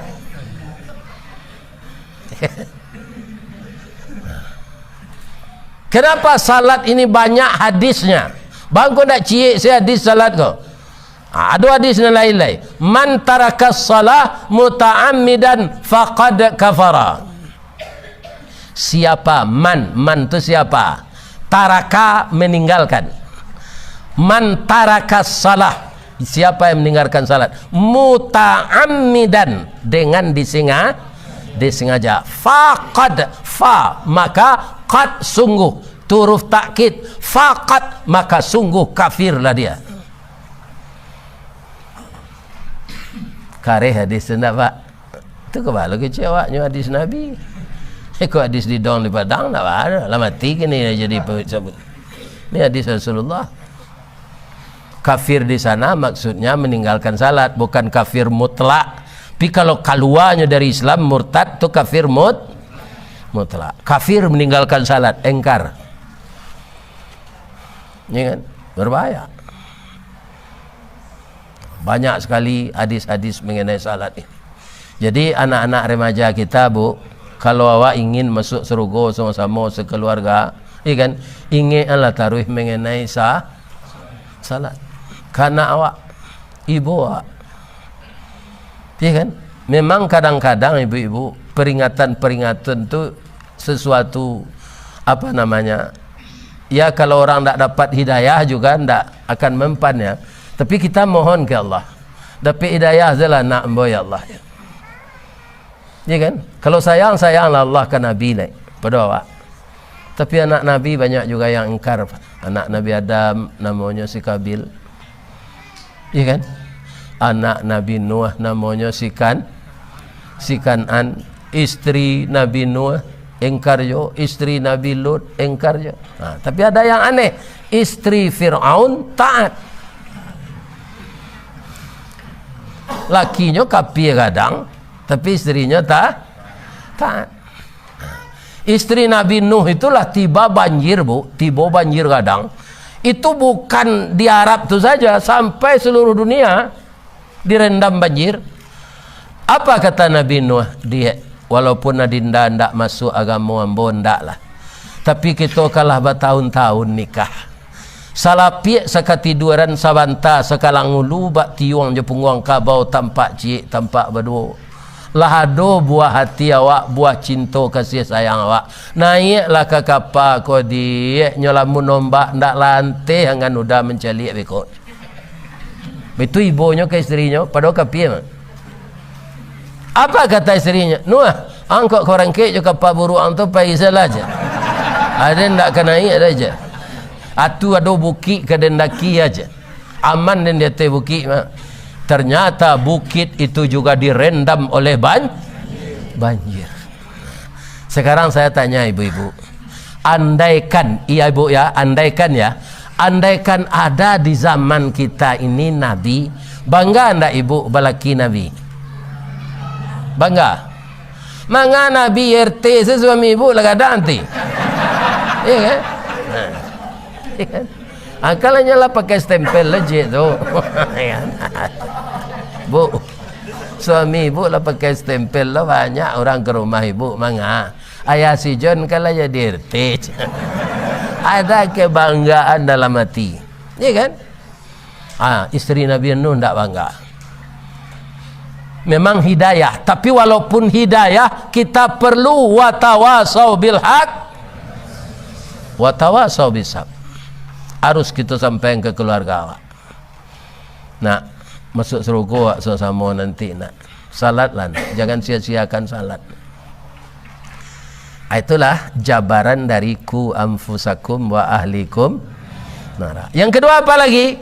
A: Kenapa salat ini banyak hadisnya? Bang kau nak cik saya hadis salat kau? Ada hadis yang lain-lain. Man tarakas salah muta'ammidan faqad kafara. Siapa man tu siapa? Taraka meninggalkan. Man tarakas salah, siapa yang meninggalkan salat muta'ammidan, dengan disengaja, faqad, fa maka qad sungguh, huruf takkid, faqad maka sungguh kafirlah dia. Kareh hadis tidak pak. Itu kebalo kecewanya hadis Nabi. Kok hadis di dong di Padang tak ada. Lah mati kini jadi sebut. Ini hadis Rasulullah. Kafir di sana maksudnya meninggalkan salat, bukan kafir mutlak. Tapi kalau keluarnya dari Islam murtad itu kafir mutlak. Kafir meninggalkan salat, engkar. Ini kan berbahaya. Banyak sekali hadis-hadis mengenai salat ini. Jadi anak-anak remaja kita, Bu, kalau awak ingin masuk surga sama-sama sekeluarga, kan, ingatlah taruh mengenai salat. Karena awak ibu awak, kan, memang kadang-kadang ibu-ibu peringatan-peringatan itu sesuatu apa namanya, ya kalau orang tidak dapat hidayah juga tidak akan mempan ya. Tapi kita mohon ke Allah, tapi hidayah adalah nak boy Allah ya. Ya kan? Kalau sayanglah Allah ke Nabi naik pada awak. Tapi anak Nabi banyak juga yang ingkar. Anak Nabi Adam namanya si Kabil. Ya kan? Anak Nabi Nuh namanya si Kanan. Istri Nabi Nuh ingkar jo, istri Nabi Lut ingkar jo. Nah, tapi ada yang aneh, istri Fir'aun taat. Lakinya kafir kadang, tapi istrinya taat. Istri Nabi Nuh itulah tiba banjir, Bu, tiba banjir kadang. Itu bukan di Arab itu saja, sampai seluruh dunia direndam banjir. Apa kata Nabi Nuh? Dia walaupun adinda ndak masuk agama ambo ndak lah, tapi kita kalah bertahun-tahun nikah. Salah piak sakatiduran sabanta sekalang ulu bak tiuang je punguang kabau tampak cik tampak berdua. Lah ado buah hati awak, buah cinta kasih sayang awak. Naiklah ke kapal ko dia nyolamun nombak ndak lantai hangan udah mencalik beko. Itu ibunya ke istrinya pada kapal. Apa kata istrinya? Nuh, angkut korang ke je kapal buruan tu paisal aja. Ada ndak kena naik aja. Atu ada bukit ke dendaki aja. Aman dan dia bukit mah. Ternyata bukit itu juga direndam oleh banjir. Sekarang saya tanya ibu-ibu, andaikan, iya ibu ya, andaikan ada di zaman kita ini Nabi, bangga anda ibu balaki Nabi? Bangga? Manga Nabi RT sesuami ibu lah ada nanti. Iya kan? Iya kan? Akalnya lah pakai stempel aja tu. Bu, suami ibu lah pakai stempel lah, banyak orang ke rumah ibu manga. Ayah si John kalau jadi RT. Ada kebanggaan dalam hati. Iya kan? Istri Nabi Nuh tidak bangga. Memang hidayah, tapi walaupun hidayah kita perlu watawasau bil haq watawasau bisab. Harus kita sampaikan ke keluarga awak. Nak masuk surga sama nanti nak salat lah, jangan sia-siakan salat. Itulah jabaran dariku anfusakum wa ahlikum nara. Yang kedua apa lagi?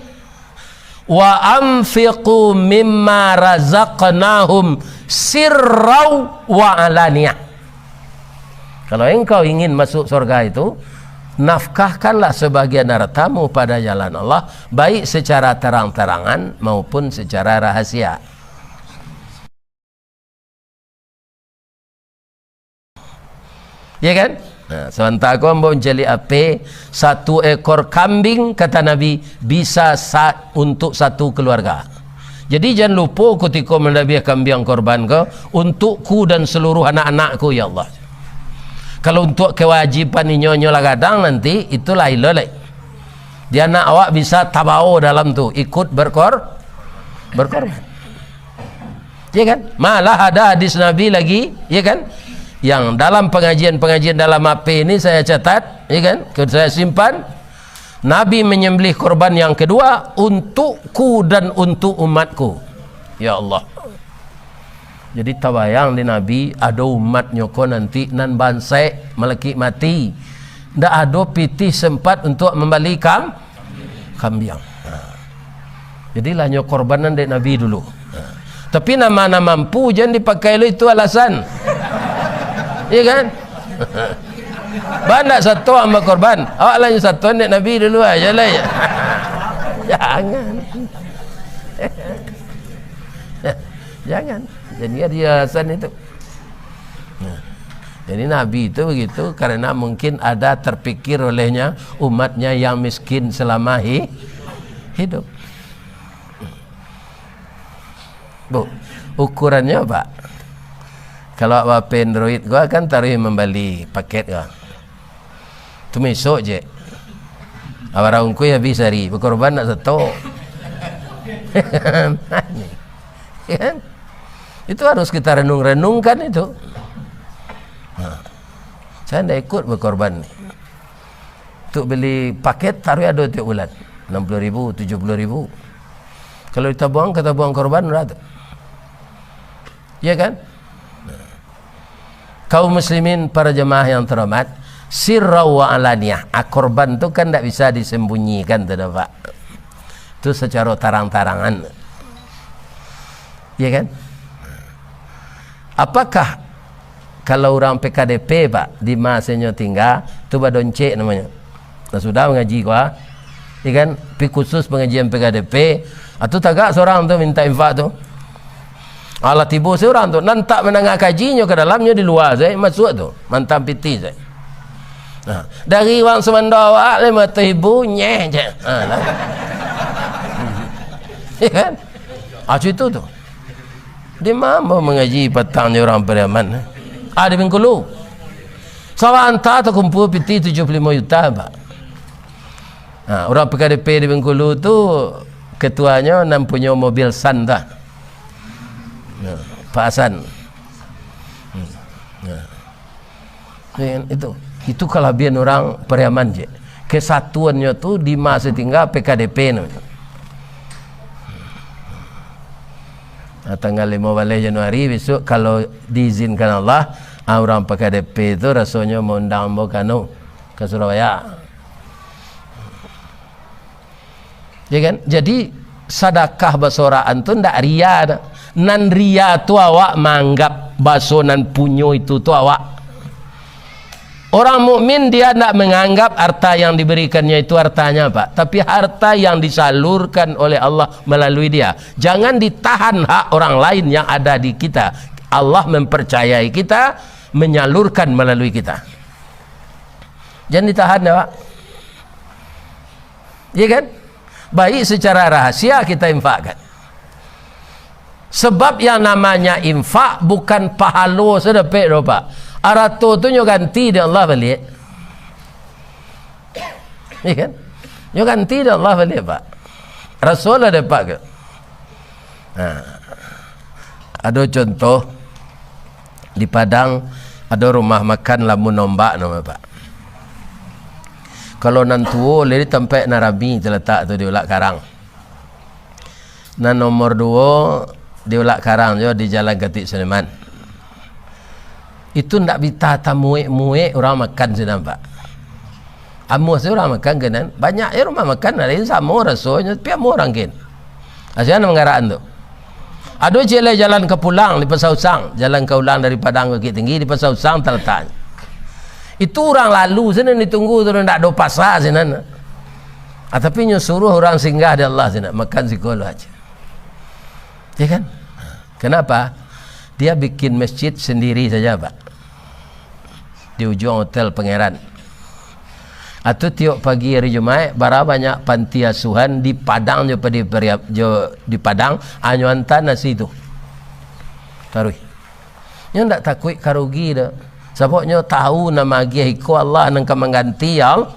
A: Wa anfiqu mimma razaqnahum sirrau wa alaniyah. Kalau engkau ingin masuk surga itu, nafkahkanlah sebagian hartamu pada jalan Allah, baik secara terang-terangan maupun secara rahasia. Ya kan? Nah, sementara kau mau mencari apa? 1 ekor kambing kata Nabi bisa untuk 1 keluarga. Jadi jangan lupa ketika mendabiah kambing korban kau untukku dan seluruh anak-anakku ya Allah. Kalau untuk kewajiban nyonya lah kadang nanti itulah iloleh. Dia anak awak bisa tabau dalam tu ikut berkorban. Ya kan? Malah ada hadis Nabi lagi, ya kan? Yang dalam pengajian dalam HP ini saya catat, ya kan? Saya simpan. Nabi menyembelih korban yang kedua untukku dan untuk umatku. Ya Allah. Jadi tabayang di Nabi ada umat nyoko nanti nan bansai meleki mati. Ndak ada pitih sempat untuk membeli kambing. Jadilah nyok korbanan dari Nabi dulu. Tapi nama mampu jangan dipakai lu, itu alasan. Iya kan? Banyak satu sama korban. Awak lah yang satu nek Nabi dulu aja lah ya. Jangan. Jangan. Jadi dia alasan itu. Jadi Nabi itu begitu karena mungkin ada terpikir olehnya umatnya yang miskin selama hidup. Bu, ukurannya Pak. Kalau apa Android gua kan taruh membeli paket gua. Tu mesok je. Awarangku ya bisa ri, berkorban nak satu. Kan? Itu harus kita renung-renungkan itu. Saya tidak ikut berkorban nih. Untuk beli paket taruh ada tiap bulan 60.000, 70.000. Kalau kita buang korban berapa? Ya kan? Kaum muslimin para jemaah yang terhormat, sirra wa alaniyah, korban itu kan tidak bisa disembunyikan, tidak Pak. Itu secara tarang-tarangan. Ya kan? Apakah kalau orang PKDP Pak di masanya tinggal tu badoncek namanya. Nah, sudah mengaji gua, ya kan? Pi khusus pengajian PKDP, atau tagak seorang tu minta infak tu. Allah tiba seorang tu nantak menengah kajinya ke dalamnya di luar saya masuk tu mantam piti saya. Nah, dari wang semanda awak 5.000 nyeh je. Lah. Ya kan? Itu tu. Dia mampu mengaji petangnya orang Pariaman. Di Bengkulu. Sawa anta tu kumpul piti 75 juta Pak. Nah, orang PKDP di Bengkulu tu ketuanya nam punya mobil San dah. Nah, Pak Hasan. Nah. Itu kelebihan orang Pariaman je. Kesatuannya tu di masa tinggal PKDP namanya. Tanggal 15 Januari besok kalau diizinkan Allah, orang PKDP itu rasanya mau undang Bokano ke Surabaya. Ya kan? Jadi sedekah basoraan tu ndak ria. Nan ria tu awak menganggap basonan punyo itu tu awak. Orang mukmin dia tidak menganggap harta yang diberikannya itu hartanya Pak, tapi harta yang disalurkan oleh Allah melalui dia. Jangan ditahan hak orang lain yang ada di kita. Allah mempercayai kita menyalurkan melalui kita. Jangan ditahan ya Pak. Iya kan? Baik secara rahasia kita infakkan. Sebab yang namanya infak bukan pahala sedepek doh Pak. Arato tu nyo ganti dia Allah balik. Ya kan? Nyo ganti dia Allah balik Pak. Rasul ada Pak ke? Nah, ada contoh di Padang ada rumah makan lamun nombak nama Pak. Kalau nantuo le tempat narabi terletak tu di Ulak Karang. Nan nomor 2 di Ulak Karang jo di Jalan Gatik Sulaiman. Itu ndak bisa tamuek-muek orang makan senang Pak. Amu orang makan kenan banyak ya rumah makan ada yang sama rasanya tapi amu orang kin. Asian menggaraan tu. Ada jalan ke pulang di Pasausang, jalan ke ulang dari Padang ke Bukit Tinggi di Pasausang terletak. Itu orang lalu sana ditunggu tu ndak ada pasar sana. Tapi nyo suruh orang singgah di Allah sana makan sekolah aja. Ya kan? Kenapa? Dia bikin masjid sendiri saja Pak di ujung hotel Pangeran. Atau tiap pagi hari Jumat bara banyak panti asuhan di Padang di Padang anyo hantar nasi tu taruh nyo ndak takut karugi dah sebab nyo tahu nama gihiko Allah nang mengganti yang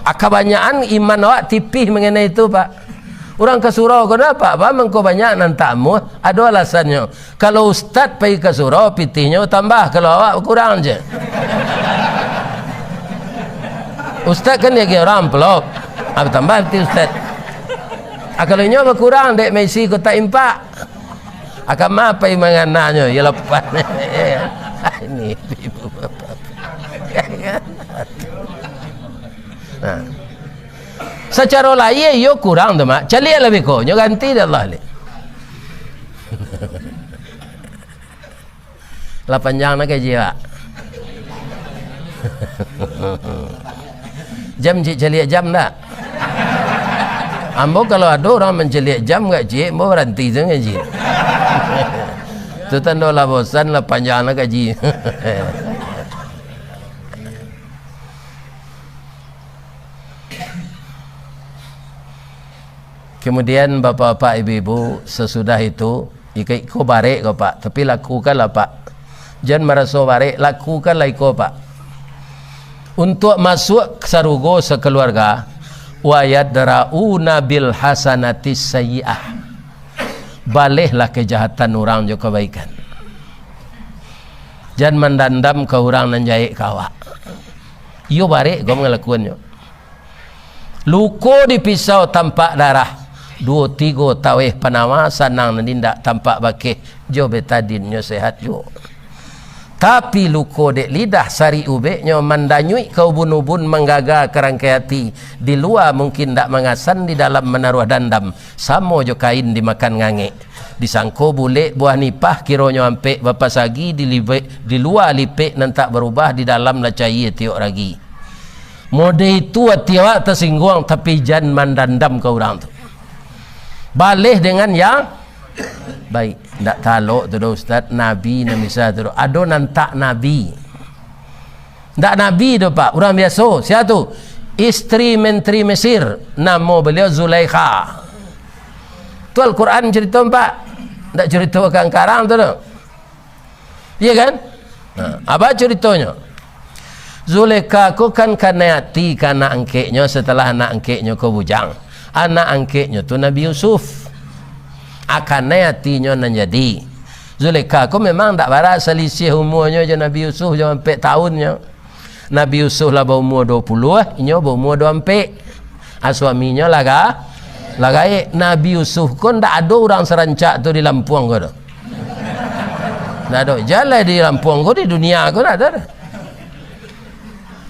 A: akabanyakan iman awak tipih mengenai itu Pak. Orang ke surau kenapa? Pak mengko banyak nan tamu ada alasannya. Kalau ustaz pergi ke surau pitihnya tambah, kalau awak kurang je. Ustaz kan dia orang pelok. Apa tambah pitih ustaz. Kalau nya berkurang dek Messi kota impak. Akan apa yang mengananya ya lepas. Ini ibu bapak. Nah. Secara lain yo kurang tu mak. Calik lebih ko, nyo ganti dah Allah le. Lah panjang nak gaji pak. Jam cik celiak jam tak? Ambo kalau ada orang menceliak jam kat cik, ambo berhenti je ngaji. Tu tanda lah bosan lah panjang nak gaji. Kemudian bapak-bapak ibu-ibu sesudah itu ikai ko barek ko pak, tapi lakukanlah pak. Jangan merasa barek, lakukanlah iko pak. Untuk masuk sarugo sekeluarga, wa yadrauna bil hasanatis sayyi'ah. Balihlah kejahatan orang jo kebaikan. Jangan mendandam ke orang nan jahit kawa. Yo barek kau ngelakuannya. Luko dipisau tampak darah. 2-3 tawih panama sanang nindak tampak bakeh jo betadinnya sehat jo. Tapi luko dek lidah sari ubeknya mandanyui ke ubun-ubun menggaga kerangkai hati. Di luar mungkin tak mengasan, di dalam menaruh dandam. Samo jo kain dimakan ngangek. Disangko bulik buah nipah kironyo ampek bapa sagi di luar lipek nan tak berubah, di dalam lah cair tiok ragi. Mode itu tiawak tersinggung, tapi jangan mandandam ke orang tu. Balih dengan yang baik. Tak taluk tu dah ustaz. Nabi nak misal tu ada nantak Nabi. Tak Nabi tu pak, orang biasa. Siapa tu? Isteri Menteri Mesir, nama beliau Zulaikha. Tu Al-Quran cerita pak. Tak cerita kan karang tu. Iya kan? Apa ceritanya? Zulaikha ko kan kana hati kana angkeknya setelah anak angkeknya ko bujang. Anak angkeknya tu Nabi Yusuf. Akannya hatinya nan jadi. Zulaikha ko memang tak barat selisih umurnya je Nabi Yusuf je 4 tahunnya. Nabi Yusuf lah berumur 20, inyo berumur 24. Suaminya lagai Nabi Yusuf ko ndak ada orang serancak tu di Lampung ko. Ndak ada. Jalan di Lampung ko, di dunia ko tak ada.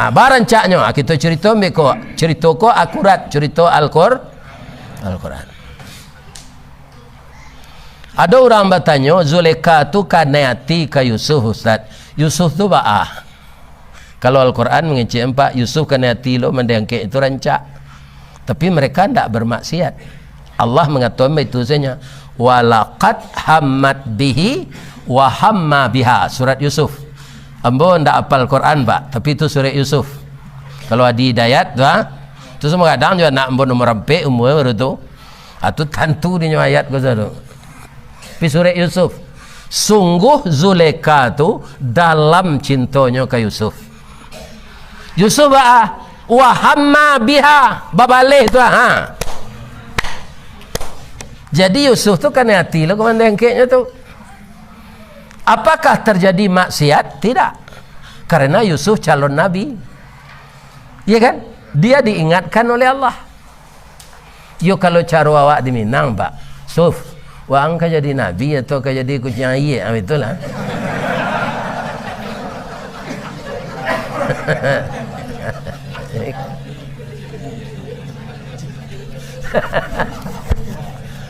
A: Barancaknya kita cerita meko. Cerita ko akurat, cerita Al-Quran. Ada orang bertanya, Zulaikha tu kanayati ke Yusuf ustaz. Yusuf tu ba'ah. Kalau Al-Quran mengecek 4, Yusuf kanayati lo mendengkek itu rancak. Tapi mereka tidak bermaksiat. Allah mengatakan itu saja. Walaqad hammat bihi wa hamma biha. Surat Yusuf. Ambo tidak apal Quran pak, tapi itu surat Yusuf. Kalau ada hidayat tu tu semua kadang juga nak ambo nomor rampe umur baru tu. Itu tentu di ayat ko tu. Tapi surat Yusuf. Sungguh Zulaikha tu dalam cintanya ke Yusuf. Yusuf wa hamma biha, babaleh tu Jadi Yusuf tu kan hati lo komandang keknya tu. Apakah terjadi maksiat? Tidak. Karena Yusuf calon nabi. Ya kan? Dia diingatkan oleh Allah. Yo kalau cara awak di Minang pak, Yusuf, wang kau jadi nabi atau kau jadi kucing air? Itulah.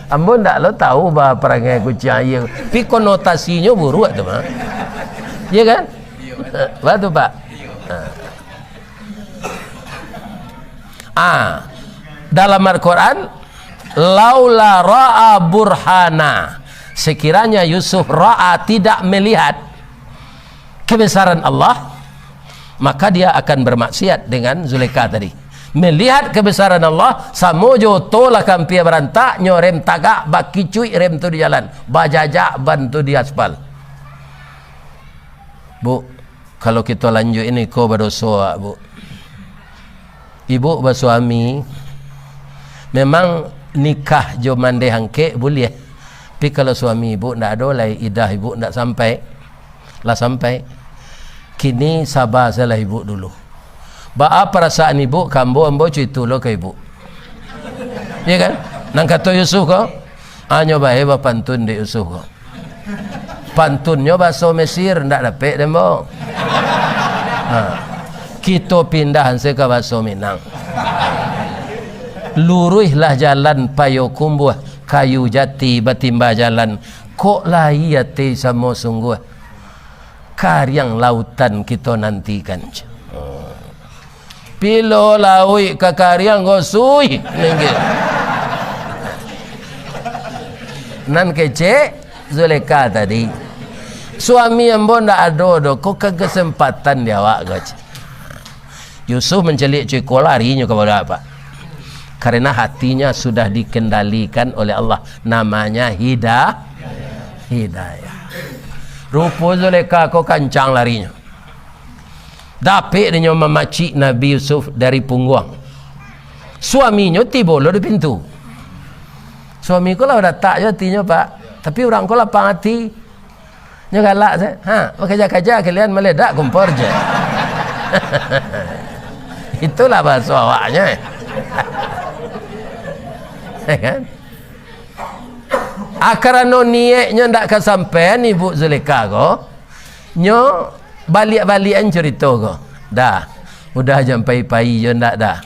A: Ambo ndak lo tahu bah perangai kucing air. Tapi konotasinya buruk tu mah. Ya kan? Betul pak. Dalam Al-Quran, laula ra'a burhana, sekiranya Yusuf ra'a tidak melihat kebesaran Allah, maka dia akan bermaksiat dengan Zulaikha tadi. Melihat kebesaran Allah, samojo tolah kampia berantak nyorem tagak baki cuy rem tu di jalan, bajajak bantu di aspal. Bu, kalau kita lanjut ini kau berdosa bu. Ibu bersuami memang nikah jo mande hangke boleh. Tapi kalau suami ibu ndak ada lai idah ibu ndak sampai. Lah sampai. Kini sabar salah ibu dulu. Ba perasaan ibu kambo ambo cerita lo ke ibu. Ya kan? Nang kata Yusuf ko, anyo bae ba pantun de Yusuf ko. Pantunnya bahasa Mesir ndak dapat dembo. Kita pindah ke bahasa Minang. Luruhlah jalan payo kumbuh, kayu jati batimba jalan. Kok lai ati sama sungguh. Karyang lautan kita nantikan. Pilo laui ke karyang gosui. Nan kece Zulekha tadi. Suami yang bonda adodo kok kesempatan dia awak gaj. Yusuf mencelik cuy larinya kepada apa? Karena hatinya sudah dikendalikan oleh Allah. Namanya hidayah. Rupa Zulekha kau kancang larinya. Dapik dia memacik Nabi Yusuf dari punggung. Suaminya tiba di pintu. Suami kau lah dah tak je hatinya pak. Tapi orang kau lapang hati. Nya galak saya. Kerja-kerja kalian meledak kumpor je. Itulah bahasa awaknya. Kan? Akarano niatnya ndak kesampean ibu Zulekha ko nyo balik-balikan cerita ko dah udah sampai-pai je ndak dah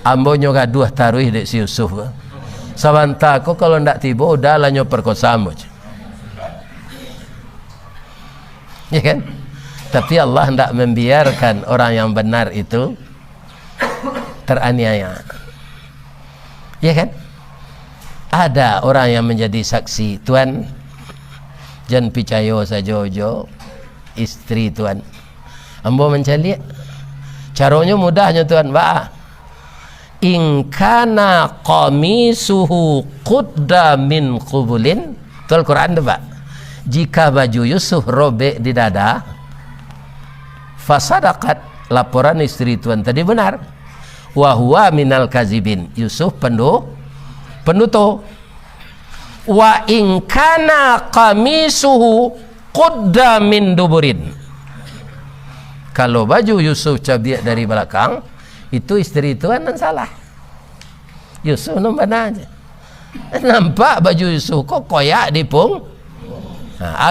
A: ambo nyo gaduh taruh dek si Yusuf ko sabanta ko kalau ndak tiba udah lah nyo perkosa mo ya kan, tapi Allah ndak membiarkan orang yang benar itu teraniaya ya kan. Ada orang yang menjadi saksi tuan jangan percaya saja istri tuan ambo mencari caranya mudahnya tuan ba in kana qamisuhu qudda min qubulin betul Quran tu pak jika baju Yusuf robek di dada fasadaqat laporan istri tuan tadi benar wa huwa minal kazibin Yusuf penutup wa in kana qamisuhu qudda min duburin kalau baju Yusuf cabiak dari belakang itu istri tuan yang salah. Yusuf nampak aja nampak baju Yusuf kok koyak di pung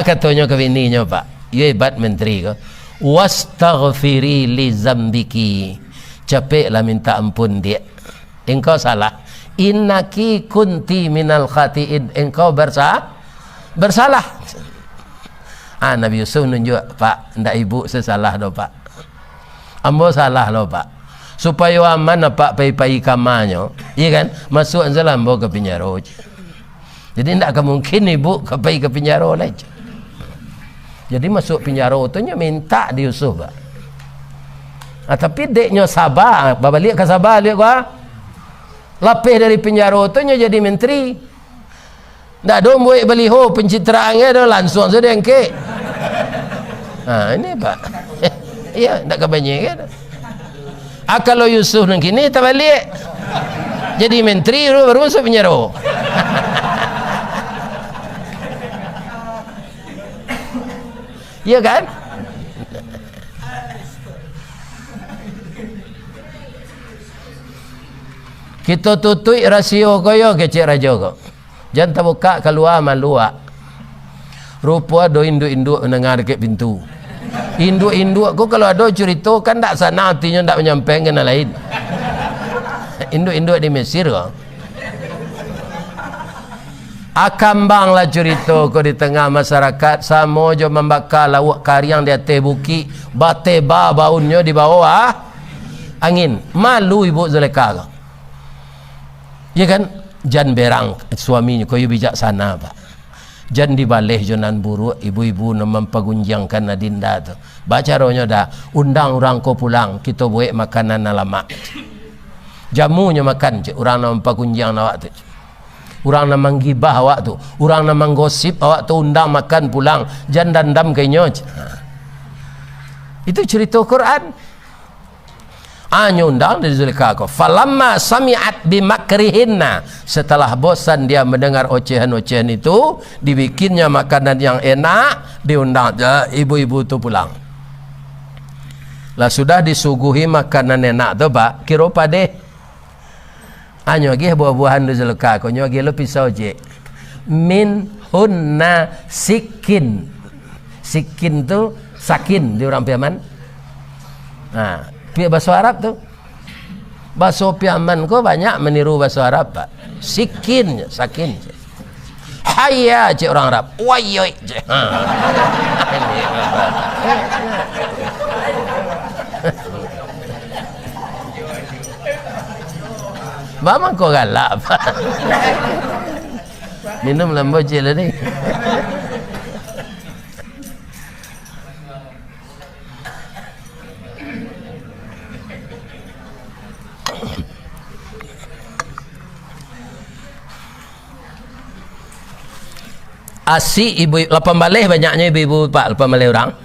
A: katanya ke bininya pak you hebat menteri ko wastaghfiri li zambiki capeklah minta ampun dia engkau salah innaki kunti minal khati'in engkau bersalah. Nabi Yusuf nunjuk pak ndak ibu sesalah do pak ambo salah lo pak supaya aman pak pai-pai kamanyo iya kan masuk anzalam ambo ke penjara jadi ndak mungkin ibu ke penjara lagi jadi masuk penjara tu nya minta di Yusuf pak tapi deknya sabar babalik ke sabar lihat gua lapis dari penjara tu nya jadi menteri ndak ada buat beliho pencitraannya dah langsung saja engke ini pak iya ndak kebanyakan kalau Yusuf nang kini tak balik jadi menteri baru masuk penjara iya kan kita tutui rasio koyo kecil raja ko jangan terbuka keluar maluak rupa do induk-induk mendengar dekat pintu induk-induk ko kalau ada cerita kan tak sana artinya tak menyampaikan kena lain induk-induk di Mesir ko akambang lah cerita ko di tengah masyarakat sama je membakar lawak karyang di atas bukit bateba baunnya di bawah angin malu ibu Zulekha ko ya kan jan berang suaminya kau bijaksana pak jan dibalik jonan buruk ibu-ibu mempergunjangkan adinda tu baca rohnya dah undang orang kau pulang kita buat makanan lama jamunya makan je orang nak mempergunjang awak tu orang nak menggibah awak tu orang nak menggosip awak tu undang makan pulang jan dandam kayaknya itu cerita Quran nyundang dari Zulekha ko falamma sami'at bimakrihinna setelah bosan dia mendengar ocehan-ocehan itu dibikinnya makanan yang enak diundang ibu-ibu tu pulang lah sudah disuguhi makanan enak tu pak kira pade nyogi buah-buahan dari Zulekha ko nyogi lo pisau je min hunna sikin tu sakin di orang Piaman bahasa Arab tu bahasa Piaman ko banyak meniru bahasa Arab pak sakin hayya cik orang Arab, wayoi cik. Mama kau galak apa? Minum lambo cik lah ni. Asyik ibu lapan balik banyaknya ibu-ibu pak lapan balik orang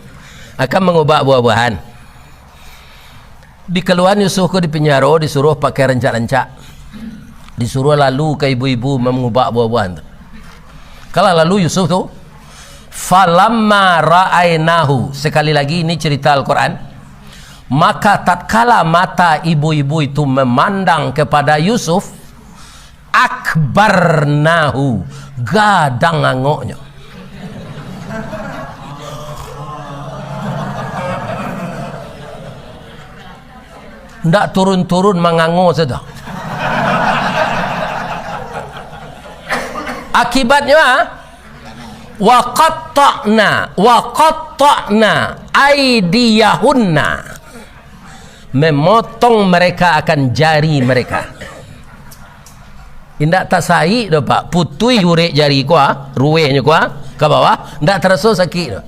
A: akan mengubah buah-buahan. Di keluhan Yusuf ke di penjara disuruh pakai rencak-rencak, disuruh lalu ke ibu-ibu mengubah buah-buahan tu. Kalau lalu Yusuf tu falamma ra'ainahu, sekali lagi ini cerita Al-Quran, maka tatkala mata ibu-ibu itu memandang kepada Yusuf, akbarnahu, gadang angoknya. Ndak turun-turun mengangok saja. Akibatnya wa qatta'na aydiyahunna, memotong mereka akan jari mereka. Indak tak saik dah pak, putui urek jari kuah, ruwehnya kuah ke bawah, ndak terasa sakit dah.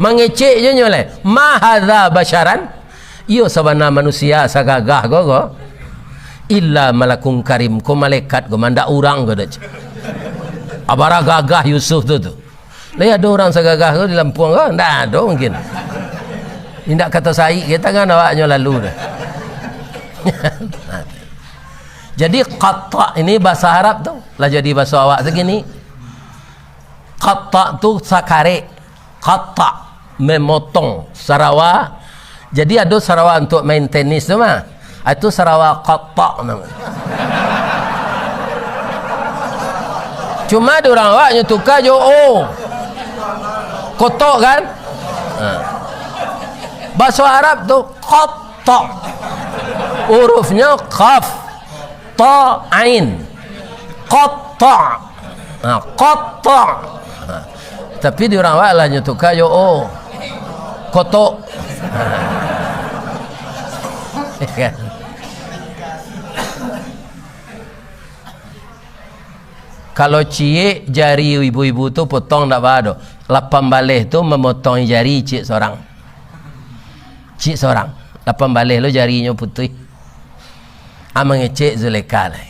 A: Mengecek je nyoleh, ma hadza basyaran, iyo sabana manusia sagagah go illa malakun karim, ko malaikat go mandak urang go dah. Abara gagah Yusuf tu. Lah ada orang sagagah tu di Lampung ke? Ndak ada mungkin. Indak kata saik kita kan awaknya lalu dah. Jadi qatta' ini bahasa Arab tu lah jadi bahasa awak segini. Qatta' tu sakare, qatta' memotong, sarawa. Jadi ada sarawa untuk main tenis tu mah. Itu sarawa qatta' namanya. Cuma ada orang awaknya tukar jo kotok kan. Bahasa Arab tu qatta', hurufnya qaf ta ain, qatta'. Qatta'. Tapi di orang awak lah nyetukar yo kotok. Kalau cie jari ibu-ibu tu potong tak ada. Lapan balik tu memotong jari cik seorang. Cik seorang. Lapan balik lo jarinya putih. Mengecek Zulaikha lah.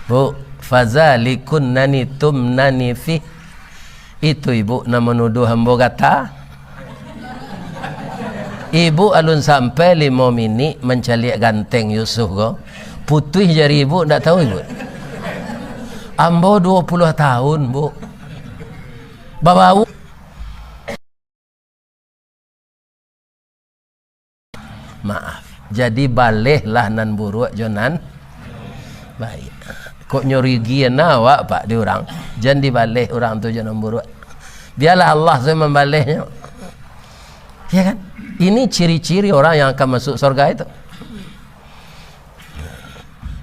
A: Bu, fazalikunani tumnani fi. Itu ibu nak menuduh hamba kata. Ibu alun sampai 5 minit mencaliak ganteng Yusuf ko. Putih jari ibu tak tahu ibu. Ambo 20 tahun bu. Babau. Maaf. Jadi balehlah nan buruk jonan. Baik. Kok nyurigi awak pak di orang. Jangan dibaleh orang tu jonan buruk. Biarlah Allah saya membalehnya. Ya kan? Ini ciri-ciri orang yang akan masuk surga itu.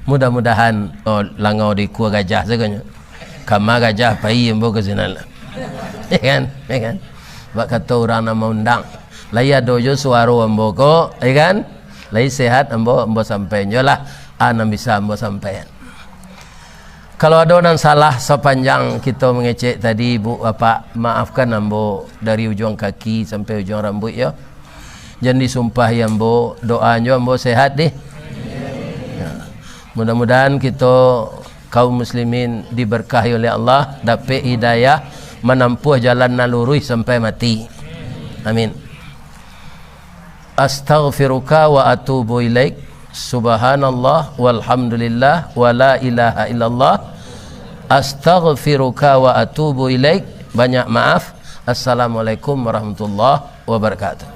A: Mudah-mudahan langau di kuah gajah seganya. Kama gajah pai embo ke sana. Ya kan? Ya kan? Bak kata orang nama undang. Laya dojo suaro embo ko, ya kan? Lai sehat embo sampai nyolah ana bisa embo sampai. Kalau ada orang salah sepanjang kita mengecek tadi ibu bapak, maafkan embo dari ujung kaki sampai ujung rambut ya. Jangan disumpah ya embo, doanya embo sehat deh. Mudah-mudahan kita kaum muslimin diberkahi oleh Allah, dapat hidayah menempuh jalan nalurus sampai mati. Amin. Astaghfiruka wa atubu ilaik. Subhanallah walhamdulillah wa la ilaha illallah. Astaghfiruka wa atubu ilaik. Banyak maaf. Assalamualaikum warahmatullahi wabarakatuh.